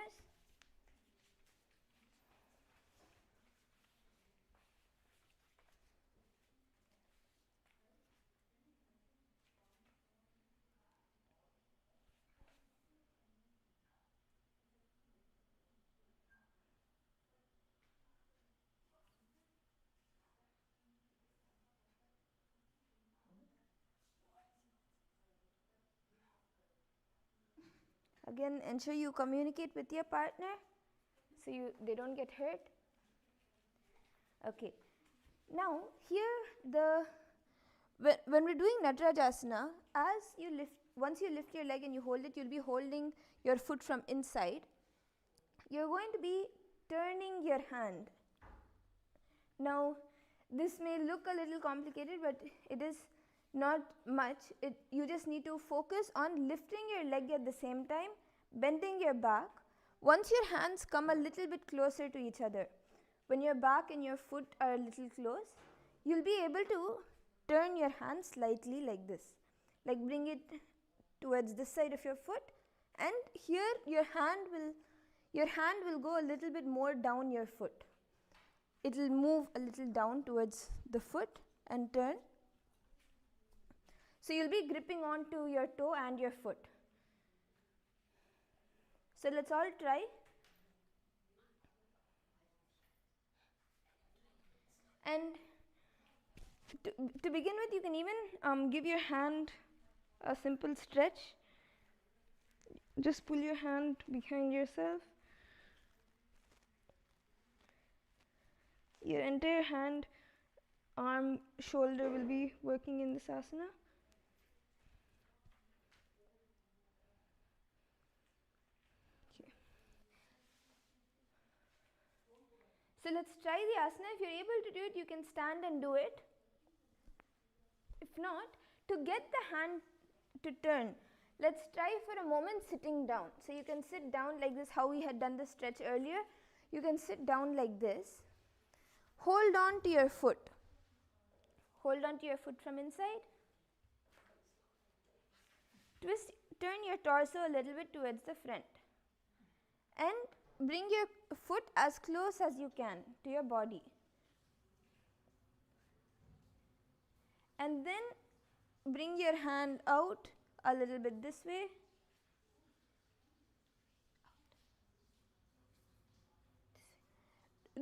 Again, ensure you communicate with your partner so they don't get hurt. Okay. Now, here when we're doing Natarajasana, once you lift your leg and you hold it, you'll be holding your foot from inside. You're going to be turning your hand. Now, this may look a little complicated, but it is not much. You just need to focus on lifting your leg at the same time, bending your back. Once your hands come a little bit closer to each other, when your back and your foot are a little close, you'll be able to turn your hand slightly like this. Like bring it towards this side of your foot, and here your hand will go a little bit more down your foot. It will move a little down towards the foot and turn. So you'll be gripping onto your toe and your foot. So let's all try. And to begin with, you can even give your hand a simple stretch. Just pull your hand behind yourself. Your entire hand, arm, shoulder will be working in this asana. Okay. So let's try the asana. If you're able to do it, you can stand and do it. If not, to get the hand to turn, let's try for a moment sitting down. So you can sit down like this, how we had done the stretch earlier. You can sit down like this. Hold on to your foot. Hold on to your foot from inside. Turn your torso a little bit towards the front. And bring your foot as close as you can to your body. And then bring your hand out a little bit this way.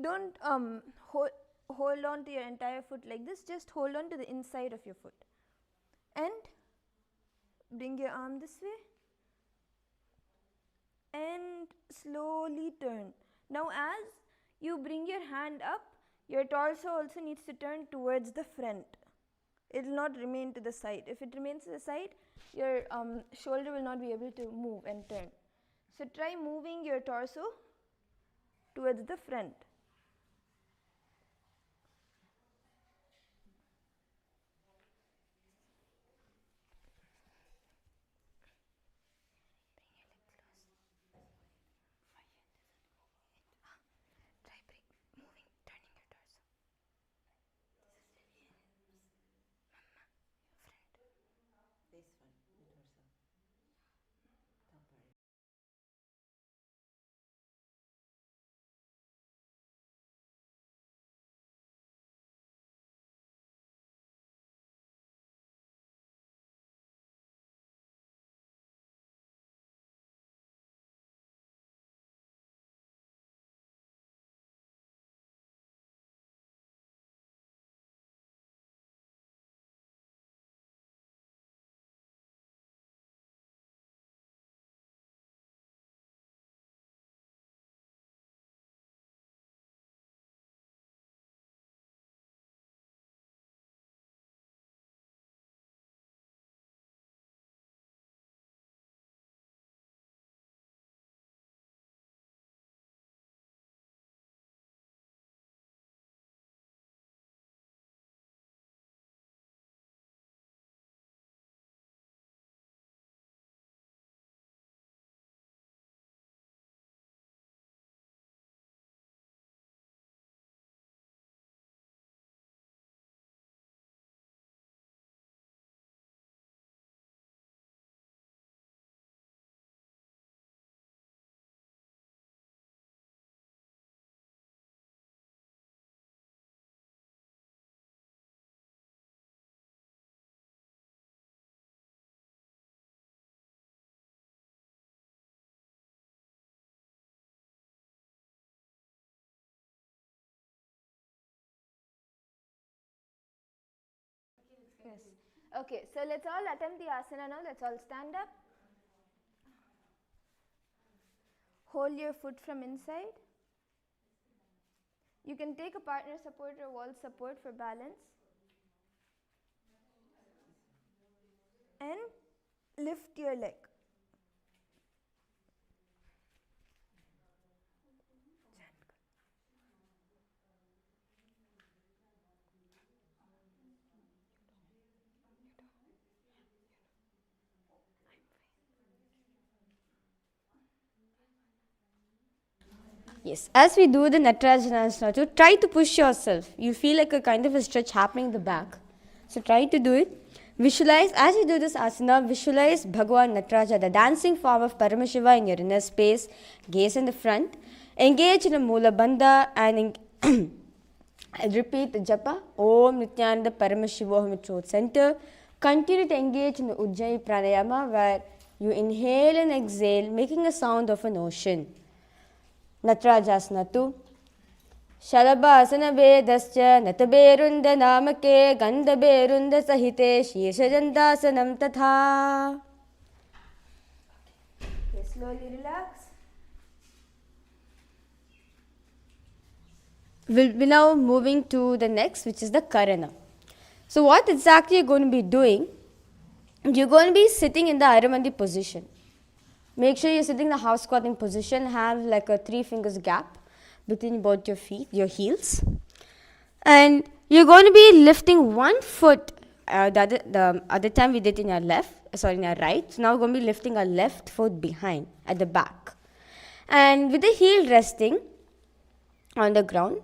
Don't hold on to your entire foot like this, just hold on to the inside of your foot. And bring your arm this way. And slowly turn. Now as you bring your hand up, your torso also needs to turn towards the front. It will not remain to the side. If it remains to the side, your shoulder will not be able to move and turn. So try moving your torso towards the front. Okay, so let's all attempt the asana now. Let's all stand up. Hold your foot from inside. You can take a partner support or wall support for balance. And lift your leg. Yes, as we do the Natarajana, try to push yourself. You feel like a kind of a stretch happening in the back. So try to do it. Visualize, as you do this asana, visualize Bhagwan Nataraja, the dancing form of Paramashiva in your inner space. Gaze in the front. Engage in a Mula Bandha and repeat the japa. Om Nithyananda Paramashivoham at throat center. Continue to engage in the Ujjayi Pranayama where you inhale and exhale, making a sound of an ocean. Natarajasana tu. Shalabhasana vedascha nataberunda namake gandaberunda sahite sheshajandasanam tatha. Okay, slowly relax. We'll be now moving to the next, which is the Karana. So what exactly you're going to be doing, you're going to be sitting in the Aramandi position. Make sure you're sitting in the half squatting position, have like a 3 fingers gap between both your feet, your heels. And you're going to be lifting one foot, the other time we did in our in our right. So now we're going to be lifting our left foot behind, at the back. And with the heel resting on the ground.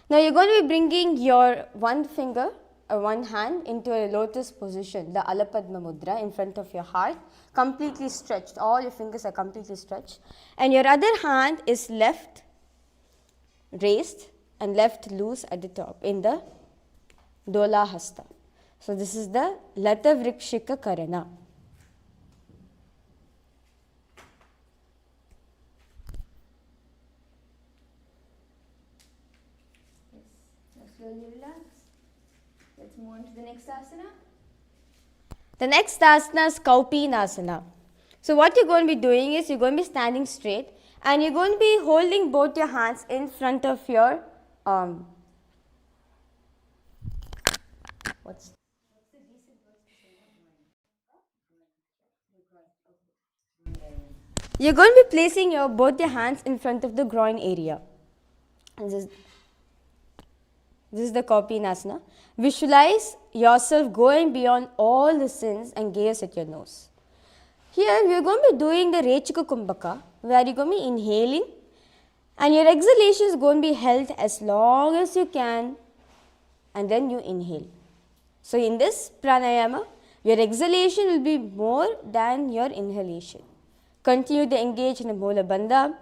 Now you're going to be bringing your one finger or one hand into a lotus position, the Alapadma Mudra, in front of your heart, completely stretched. All your fingers are completely stretched. And your other hand is left raised and left loose at the top in the Dola Hasta. So this is the Lata Vrikshika Karana. Slowly relax. Let's move on to the next asana. The next asana is Kaupinasana. So what you're going to be doing is you're going to be standing straight and you're going to be holding both your hands in front of your You're going to be placing both your hands in front of the groin area. This is the Kaupinasana. Visualize yourself going beyond all the sins and gaze at your nose. Here we are going to be doing the Rechika Kumbhaka, where you're going to be inhaling and your exhalation is going to be held as long as you can and then you inhale. So in this pranayama, your exhalation will be more than your inhalation. Continue to engage in the Mula Bandha.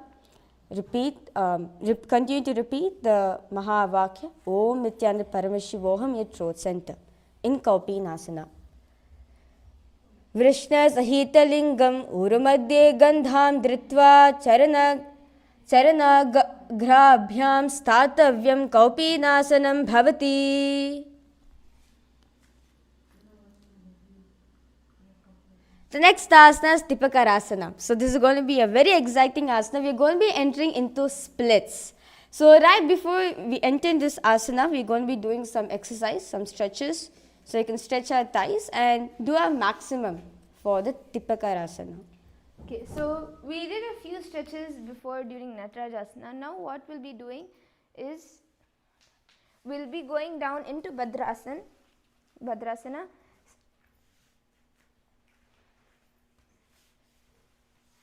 Continue to repeat the Mahavakya Om Nithyananda Paramashivoham at throat center in Kaupinasana. Vrishna Sahita Lingam Urumadye Gandham Dritva Charana Grabhyam Statavyam Kaupinasanam Bhavati. The next asana is Tipakarasana. So this is going to be a very exciting asana. We are going to be entering into splits. So right before we enter in this asana, we are going to be doing some exercise, some stretches. So you can stretch our thighs and do our maximum for the Tipakarasana. Okay, so we did a few stretches before during Natarajasana. Now what we'll be doing is we'll be going down into Bhadrasana.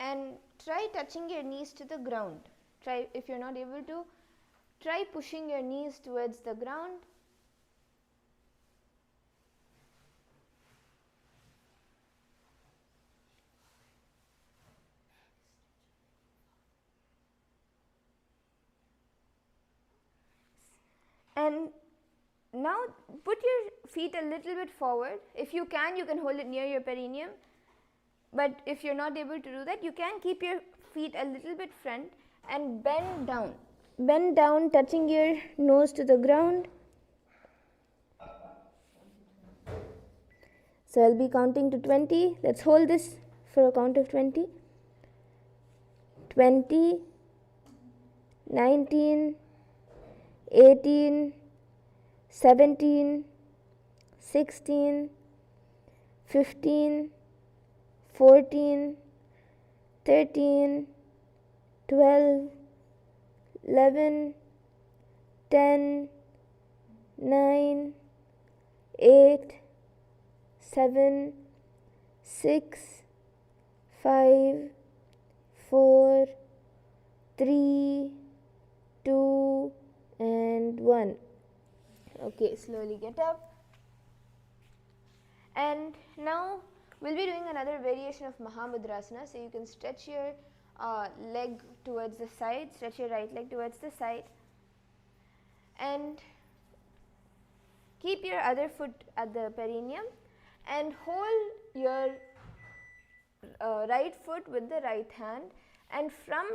And try touching your knees to the ground. Try, if you're not able to, try pushing your knees towards the ground. And now put your feet a little bit forward. If you can hold it near your perineum. But if you're not able to do that, you can keep your feet a little bit front and bend down. Bend down, touching your nose to the ground. So I'll be counting to 20. Let's hold this for a count of 20. 20, 19, 18, 17, 16, 15, 14, 13, 12, 11, 10, 9, 8, 7, 6, 5, 4, 3, 2, and 1. Okay, slowly get up. And now we'll be doing another variation of Mahamudrasana. So you can stretch your leg towards the side, stretch your right leg towards the side, and keep your other foot at the perineum and hold your right foot with the right hand, and from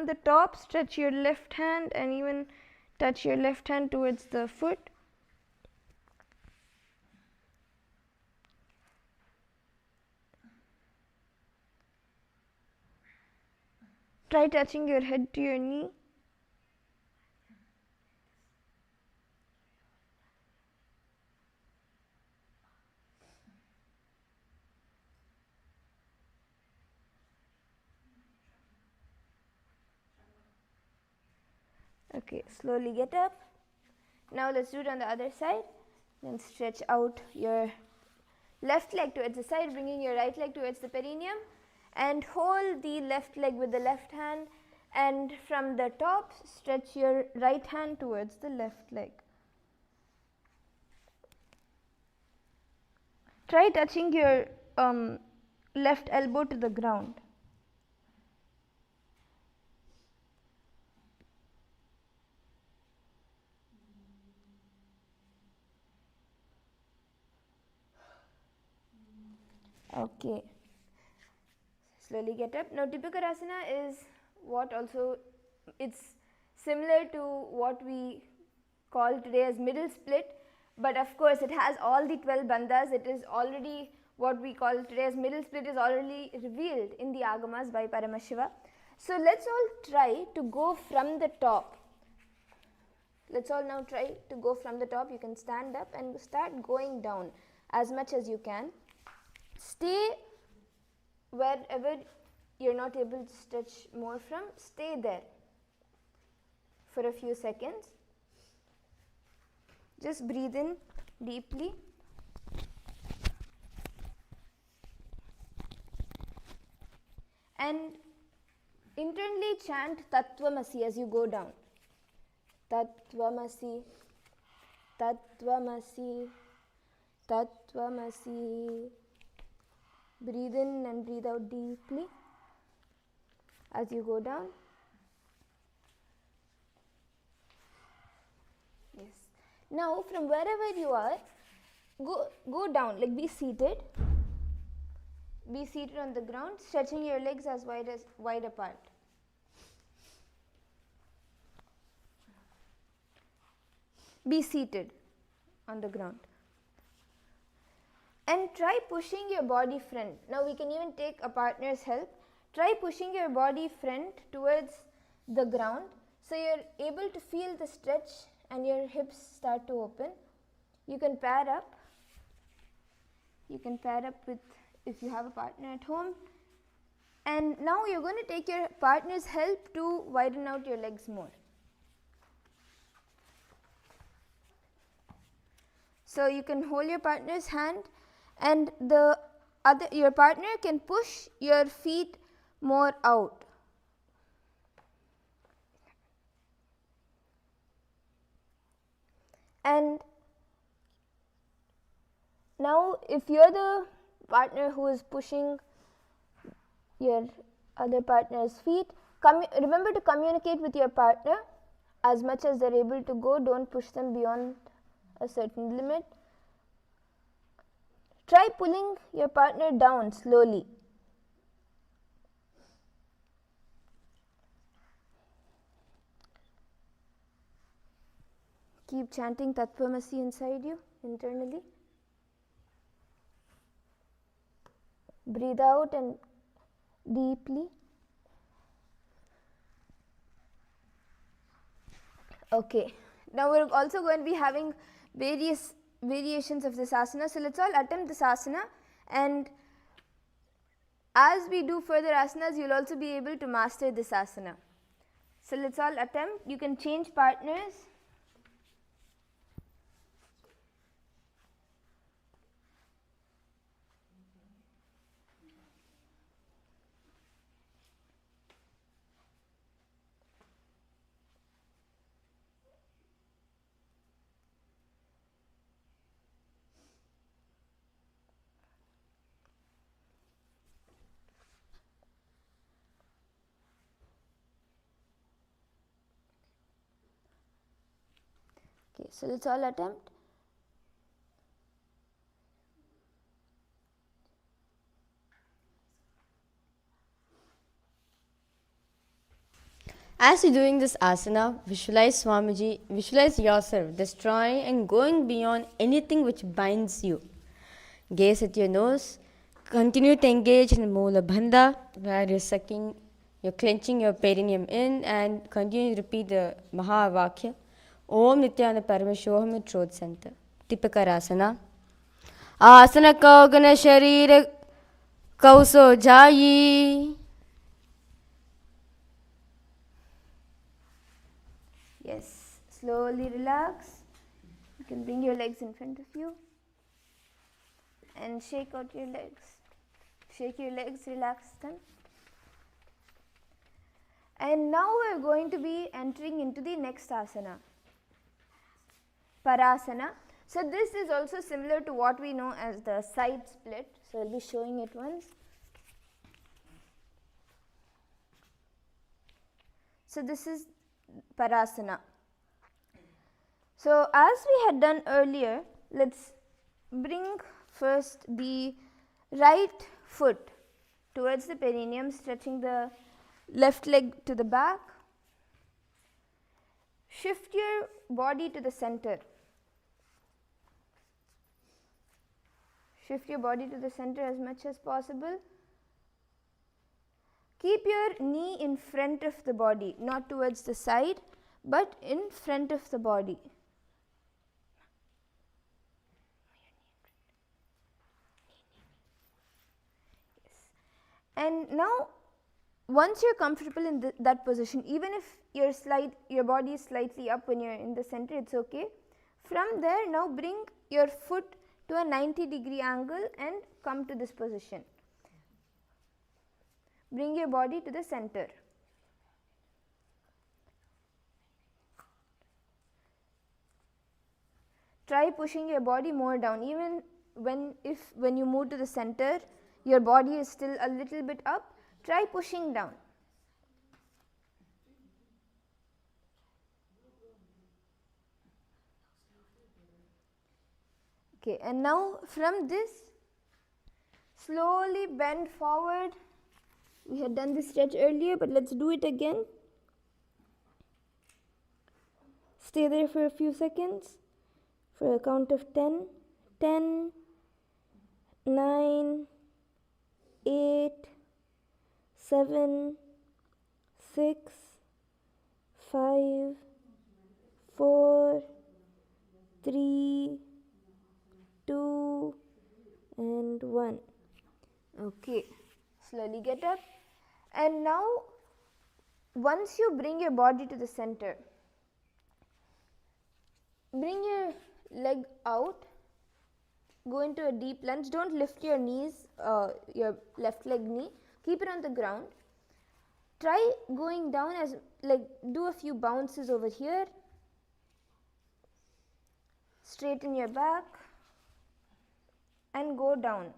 the top stretch your left hand and even touch your left hand towards the foot. Try touching your head to your knee. Okay, slowly get up. Now let's do it on the other side. Then stretch out your left leg towards the side, bringing your right leg towards the perineum, and hold the left leg with the left hand, and from the top stretch your right hand towards the left leg. Try touching your left elbow to the ground. Okay, slowly get up. Now Tipikarasana is what also, it's similar to what we call today as middle split, but of course it has all the 12 bandhas. It is already what we call today as middle split is already revealed in the Agamas by Paramashiva. So let's all try to go from the top. Let's all now try to go from the top. You can stand up and start going down as much as you can. Stay wherever you're not able to stretch more from, stay there for a few seconds. Just breathe in deeply. And internally chant Tattvamasi as you go down. Tattvamasi, Tattvamasi, Tattvamasi. Breathe in and breathe out deeply as you go down. Yes. Now from wherever you are, go down, like be seated. Be seated on the ground, stretching your legs as wide apart. Be seated on the ground. And try pushing your body front. Now we can even take a partner's help. Try pushing your body front towards the ground so you're able to feel the stretch and your hips start to open. You can pair up. You can pair up with, if you have a partner at home. And now you're going to take your partner's help to widen out your legs more. So you can hold your partner's hand, and your partner can push your feet more out. And now if you're the partner who is pushing your other partner's feet, remember to communicate with your partner as much as they're able to go. Don't push them beyond a certain limit. Try pulling your partner down slowly. Keep chanting Tattvamasi inside you, internally. Breathe out and deeply. Okay, now we're also going to be having various variations of this asana. So let's all attempt this asana, and as we do further asanas, you'll also be able to master this asana. So let's all attempt. You can change partners. Okay, so let's all attempt. As you're doing this asana, visualize Swamiji, visualize yourself destroying and going beyond anything which binds you. Gaze at your nose, continue to engage in the Mula Bandha, where you're clenching your perineum in, and continue to repeat the Mahavakya. Om Nithyananda Parameshoham at Throat Center. Tipakarasana. Asana Kaugana Sharira Kauso Jayi. Yes, slowly relax. You can bring your legs in front of you and shake out your legs. Shake your legs, relax them. And now we're going to be entering into the next asana, Parasana. So this is also similar to what we know as the side split. So I'll be showing it once. So this is Parasana. So as we had done earlier, let's bring first the right foot towards the perineum, stretching the left leg to the back. Shift your body to the center. Shift your body to the center as much as possible. Keep your knee in front of the body, not towards the side, but in front of the body. Yes. And now, once you're comfortable in that position, even if your body is slightly up when you're in the center, it's okay. From there, now bring your foot to a 90-degree angle and come to this position. Bring your body to the center. Try pushing your body more down. Even when you move to the center, your body is still a little bit up, try pushing down. Okay, and now from this, slowly bend forward. We had done this stretch earlier, but let's do it again. Stay there for a few seconds for a count of 10. 10, 9, 8, 7, 6, 5, 4, 3, 2, and 1. Okay, slowly get up. And now, once you bring your body to the center, bring your leg out, go into a deep lunge. Don't lift your knees, your left leg knee, keep it on the ground. Try going down do a few bounces over here, straighten your back and go down.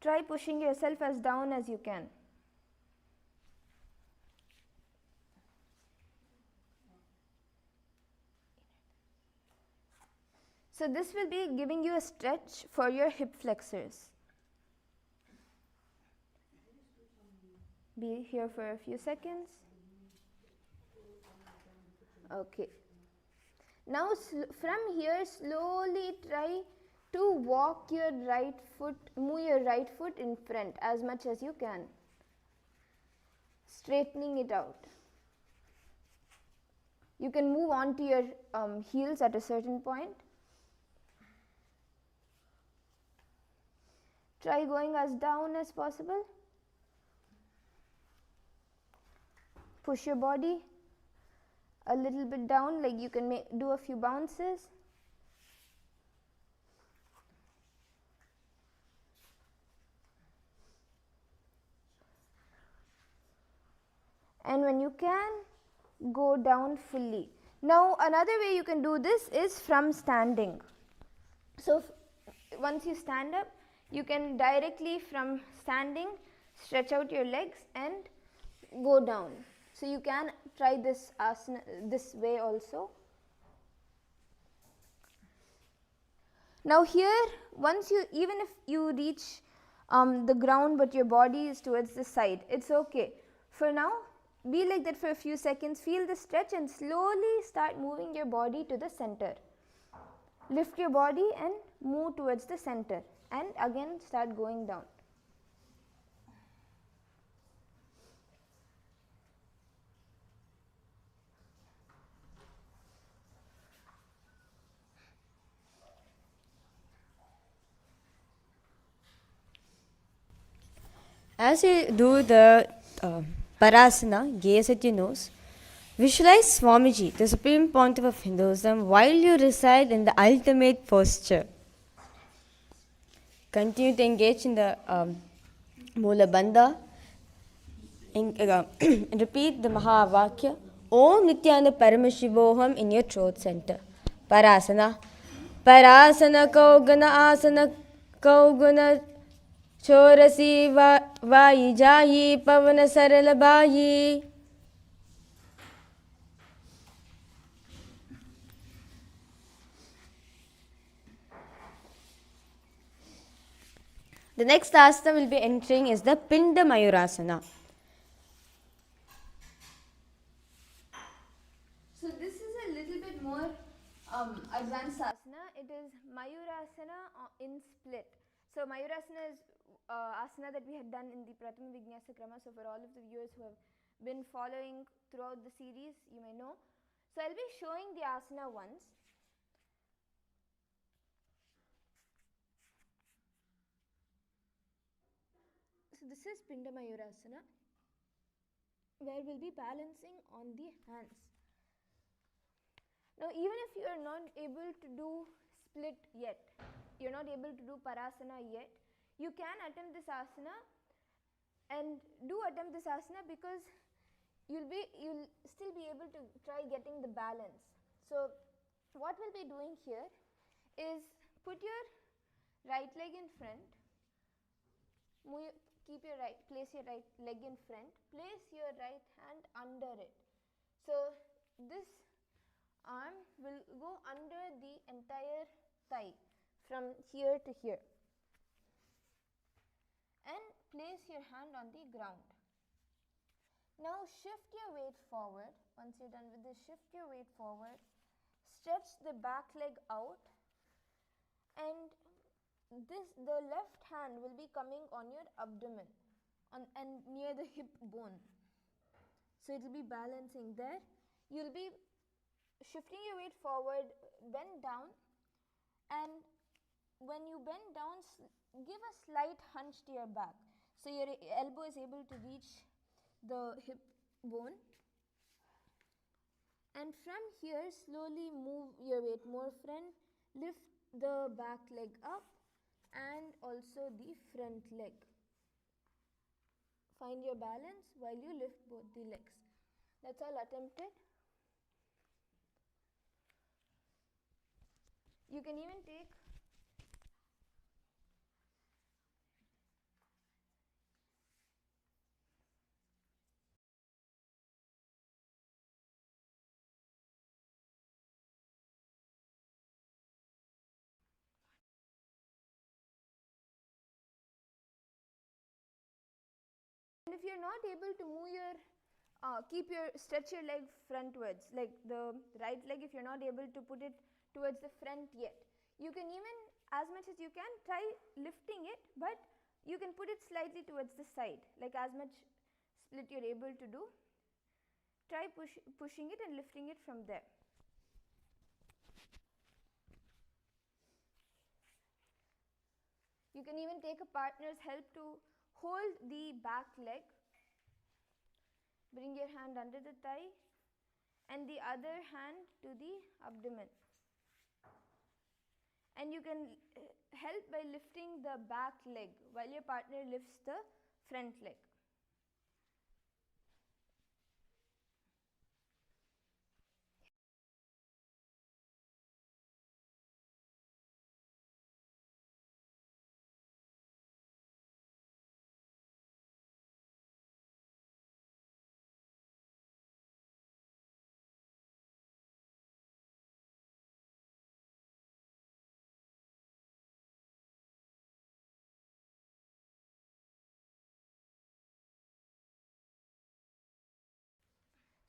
Try pushing yourself as down as you can. So this will be giving you a stretch for your hip flexors. Be here for a few seconds. Okay. Now from here, slowly try to walk your right foot, move your right foot in front as much as you can, straightening it out. You can move on to your heels at a certain point. Try going as down as possible. Push your body a little bit down, like you can do a few bounces. And when you can, go down fully. Now another way you can do this is from standing. So once you stand up, you can directly from standing stretch out your legs and go down. So you can try this asana this way also. Now here, once you, even if you reach the ground but your body is towards the side, it's okay. For now, be like that for a few seconds, feel the stretch and slowly start moving your body to the center. Lift your body and move towards the center and again start going down. As you do the Parasana, gaze at your nose. Visualize Swamiji, the Supreme Pontiff of Hinduism, while you reside in the ultimate posture. Continue to engage in the Mula Bandha. Repeat the Mahavakya, Om Nithyananda Paramashivoham in your throat center. Parasana. Parasana Kaugana Asana Kaugana Chorasi Vayi Jayi Pavana Sarala Bayi. The next asana we'll be entering is the Pinda Mayurasana. So this is a little bit more advanced asana. It is Mayurasana in split. So Mayurasana is asana that we had done in the Trithiya Vinyasa Krama. So for all of the viewers who have been following throughout the series, you may know. So I'll be showing the asana once. So this is Pinda Mayurasana, where we'll be balancing on the hands. Now even if you are not able to do split yet, you're not able to do Parasana yet, you can attempt this asana and do attempt this asana because you'll still be able to try getting the balance. So what we'll be doing here is put your right leg in front, place your right leg in front, place your right hand under it. So this arm will go under the entire thigh from here to here, and place your hand on the ground. Now shift your weight forward. Once you're done with this, shift your weight forward, stretch the back leg out, and the left hand will be coming on your abdomen and near the hip bone. So it will be balancing there. You'll be shifting your weight forward, bend down, and when you bend down, give a slight hunch to your back. So your elbow is able to reach the hip bone. And from here, slowly move your weight more front, lift the back leg up and also the front leg. Find your balance while you lift both the legs. That's all attempted. You can even take and if you're not able to move your stretch your leg frontwards, like the right leg, if you're not able to put it towards the front yet, You can even, as much as you can, try lifting it, but you can put it slightly towards the side, like as much split you're able to do. Try pushing it and lifting it from there. You can even take a partner's help to hold the back leg. Bring your hand under the thigh and the other hand to the abdomen. And you can help by lifting the back leg while your partner lifts the front leg.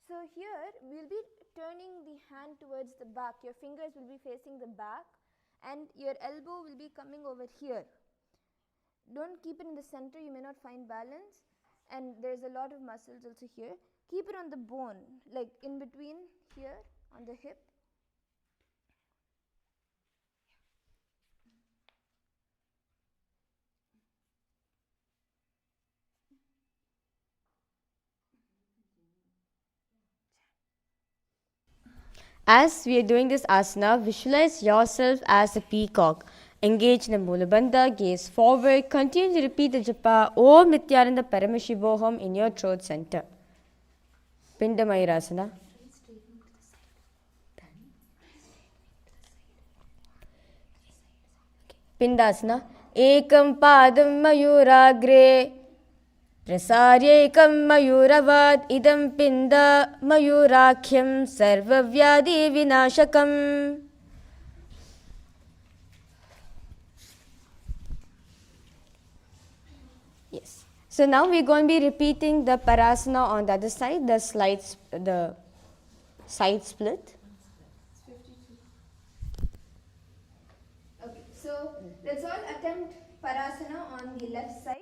So here we will be turning the hand towards the back. Your fingers will be facing the back and your elbow will be coming over here. Don't keep it in the center, you may not find balance, and there's a lot of muscles also here. Keep it on the bone, like in between here on the hip. As we are doing this asana, visualize yourself as a peacock. Engage in the Mulabandha, gaze forward, continue to repeat the japa Om Nithyananda Paramashivoham in your throat center. Pinda Mayurasana. Pindasana. Ekam padam mayuragre. Prasaryekam mayuravad idam pinda mayurakhyam sarvavyadi vinashakam. Yes. So now we're going to be repeating the parasana on the other side, the side split. Okay, so let's all attempt parasana on the left side.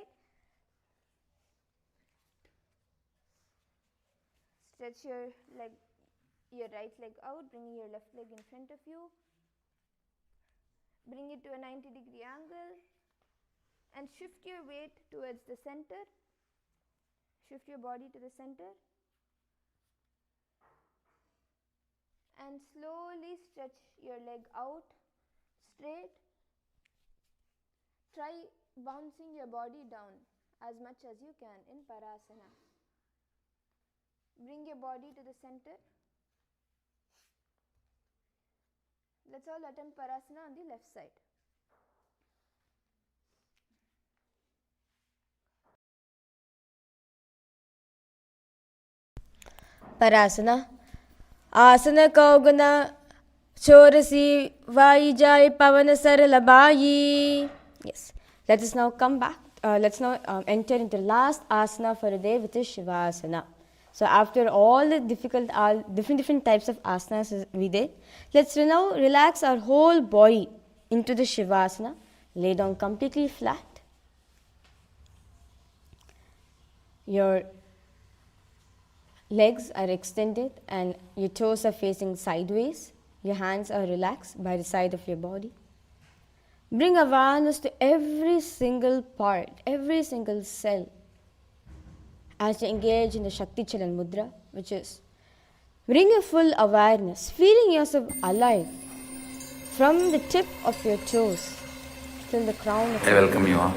Stretch your right leg out, bringing your left leg in front of you. Bring it to a 90-degree angle and shift your weight towards the center. Shift your body to the center and slowly stretch your leg out straight. Try bouncing your body down as much as you can in Parasana. Bring your body to the center. Let's all attempt Parasana on the left side. Parasana. Asana Kaugana Chorasi Vaijai Pavana Saralabayi. Yes. Let us now come back. Let's now enter into the last asana for the day, which is Shivasana. So after all the different types of asanas we did, let's now relax our whole body into the Shivasana. Lay down completely flat. Your legs are extended and your toes are facing sideways. Your hands are relaxed by the side of your body. Bring awareness to every single part, every single cell as you engage in the Shakti Chalan Mudra, which is bring a full awareness, feeling yourself alive from the tip of your toes till the crown of your head. I welcome you all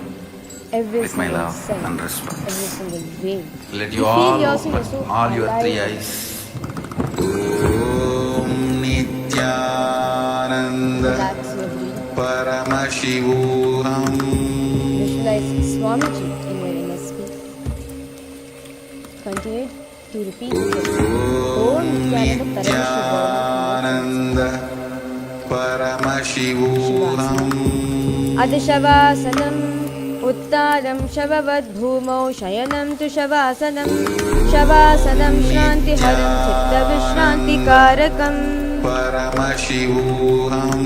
Every with my single love cell, and respect. every single vein. Let You you feel all yourself open so all your alive. three eyes. Om Nithyananda Relax your breathing. Paramashivoham. Visualize Swamiji in your inner space. Continue to repeat this. Om Nithyananda Paramashivoham. Adishavasanam Uttaram Shavavad Bhumau Shayanam tu Shavasanam Shavasanam Shranti Haram Chitta Vishranti Karakam Paramashivoham.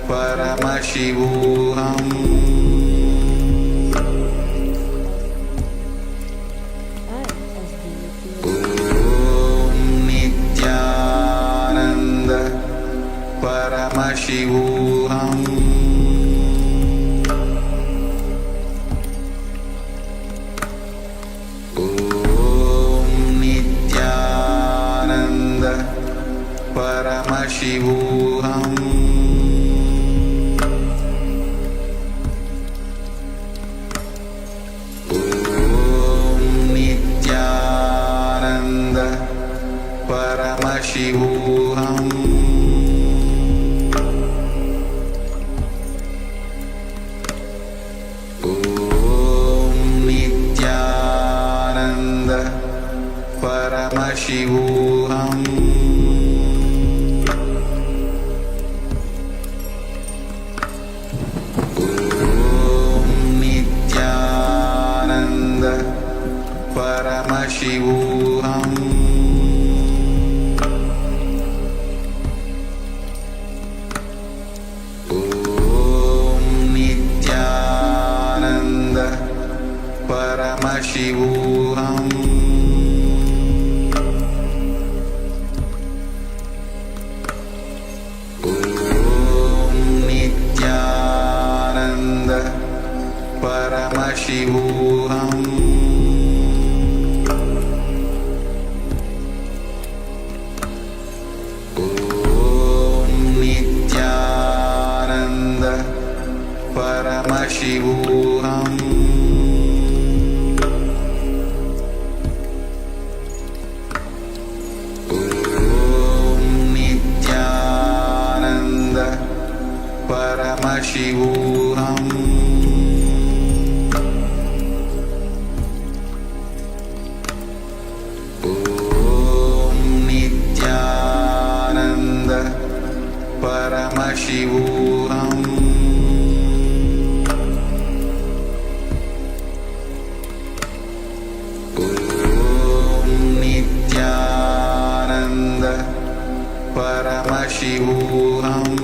परमशिवोऽहम् ॐ नित्यानन्द परमशिवोऽहम् ॐ नित्यानन्द परमशिवोऽहम् परमशिवोऽहम् ॐ नित्यानन्द परमशिवोऽहम् ॐ नित्यानन्द परमशिवोऽहम् परमशिवोऽहम् ॐ नित्यानन्द परमशिवोऽहम् ॐ नित्यानन्द परमशिवोऽहम् परमशिवोऽहम् ॐ नित्यानन्द परमशिवोऽहम् ॐ नित्यानन्द परमशिवोऽहम्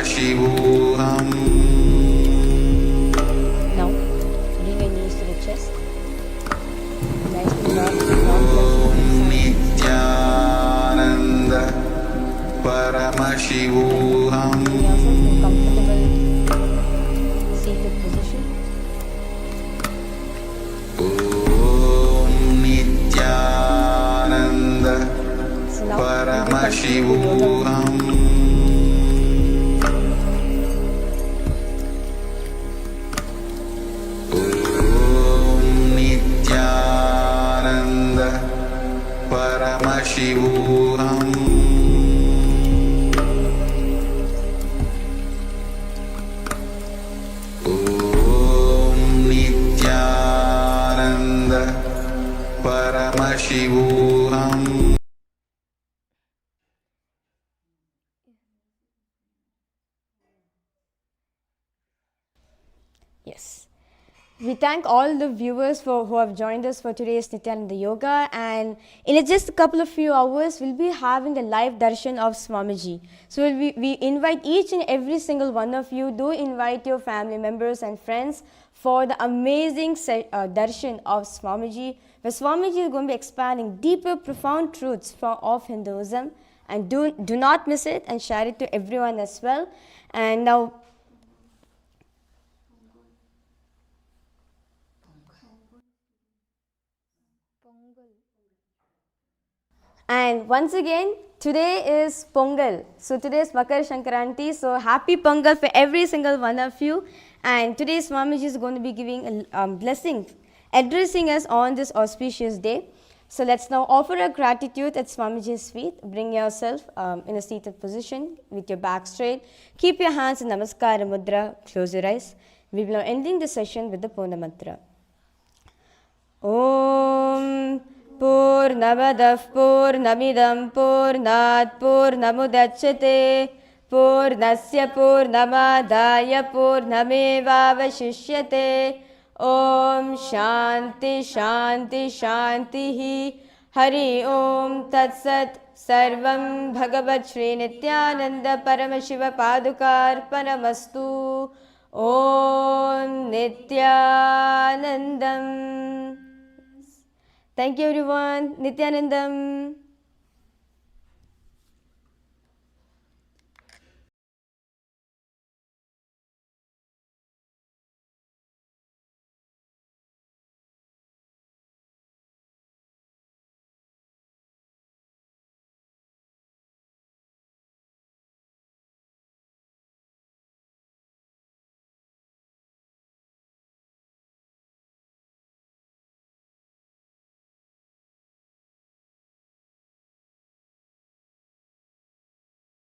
परमशिवोऽहम् Now, bring your knees to the chest. Nice to Nityanand परमशिवोऽहम् Bring yourself to a comfortable seated position. Om Nityanand So now, परमशिवोऽहम् परमशिवोऽहम् ॐ नित्यानन्द परमशिवोऽहम् Yes. We thank all the viewers who have joined us for today's Nithyananda Yoga, and in just a couple of few hours we'll be having the live darshan of Swamiji. So we invite each and every single one of you, do invite your family members and friends for the amazing darshan of Swamiji, where Swamiji is going to be expanding deeper, profound truths of Hinduism, and do not miss it and share it to everyone as well. And now, and once again, today is Pongal. So today is Makar Shankranti. So happy Pongal for every single one of you. And today Swamiji is going to be giving a blessing, addressing us on this auspicious day. So let's now offer our gratitude at Swamiji's feet. Bring yourself in a seated position with your back straight. Keep your hands in Namaskara Mudra. Close your eyes. We will now ending the session with the Purna Mantra. Om Purnamadav Purnamidam Purnat Purnamudachyate Purnasya Purnamadaya Purnamevavashishyate Om Shanti Shanti Shanti. Hari Om Tat Sat. Sarvam Bhagavat Shri Nithyananda Paramashiva Padukarpanamastu. Om Nithyanandam. Thank you everyone. Nithyanandam.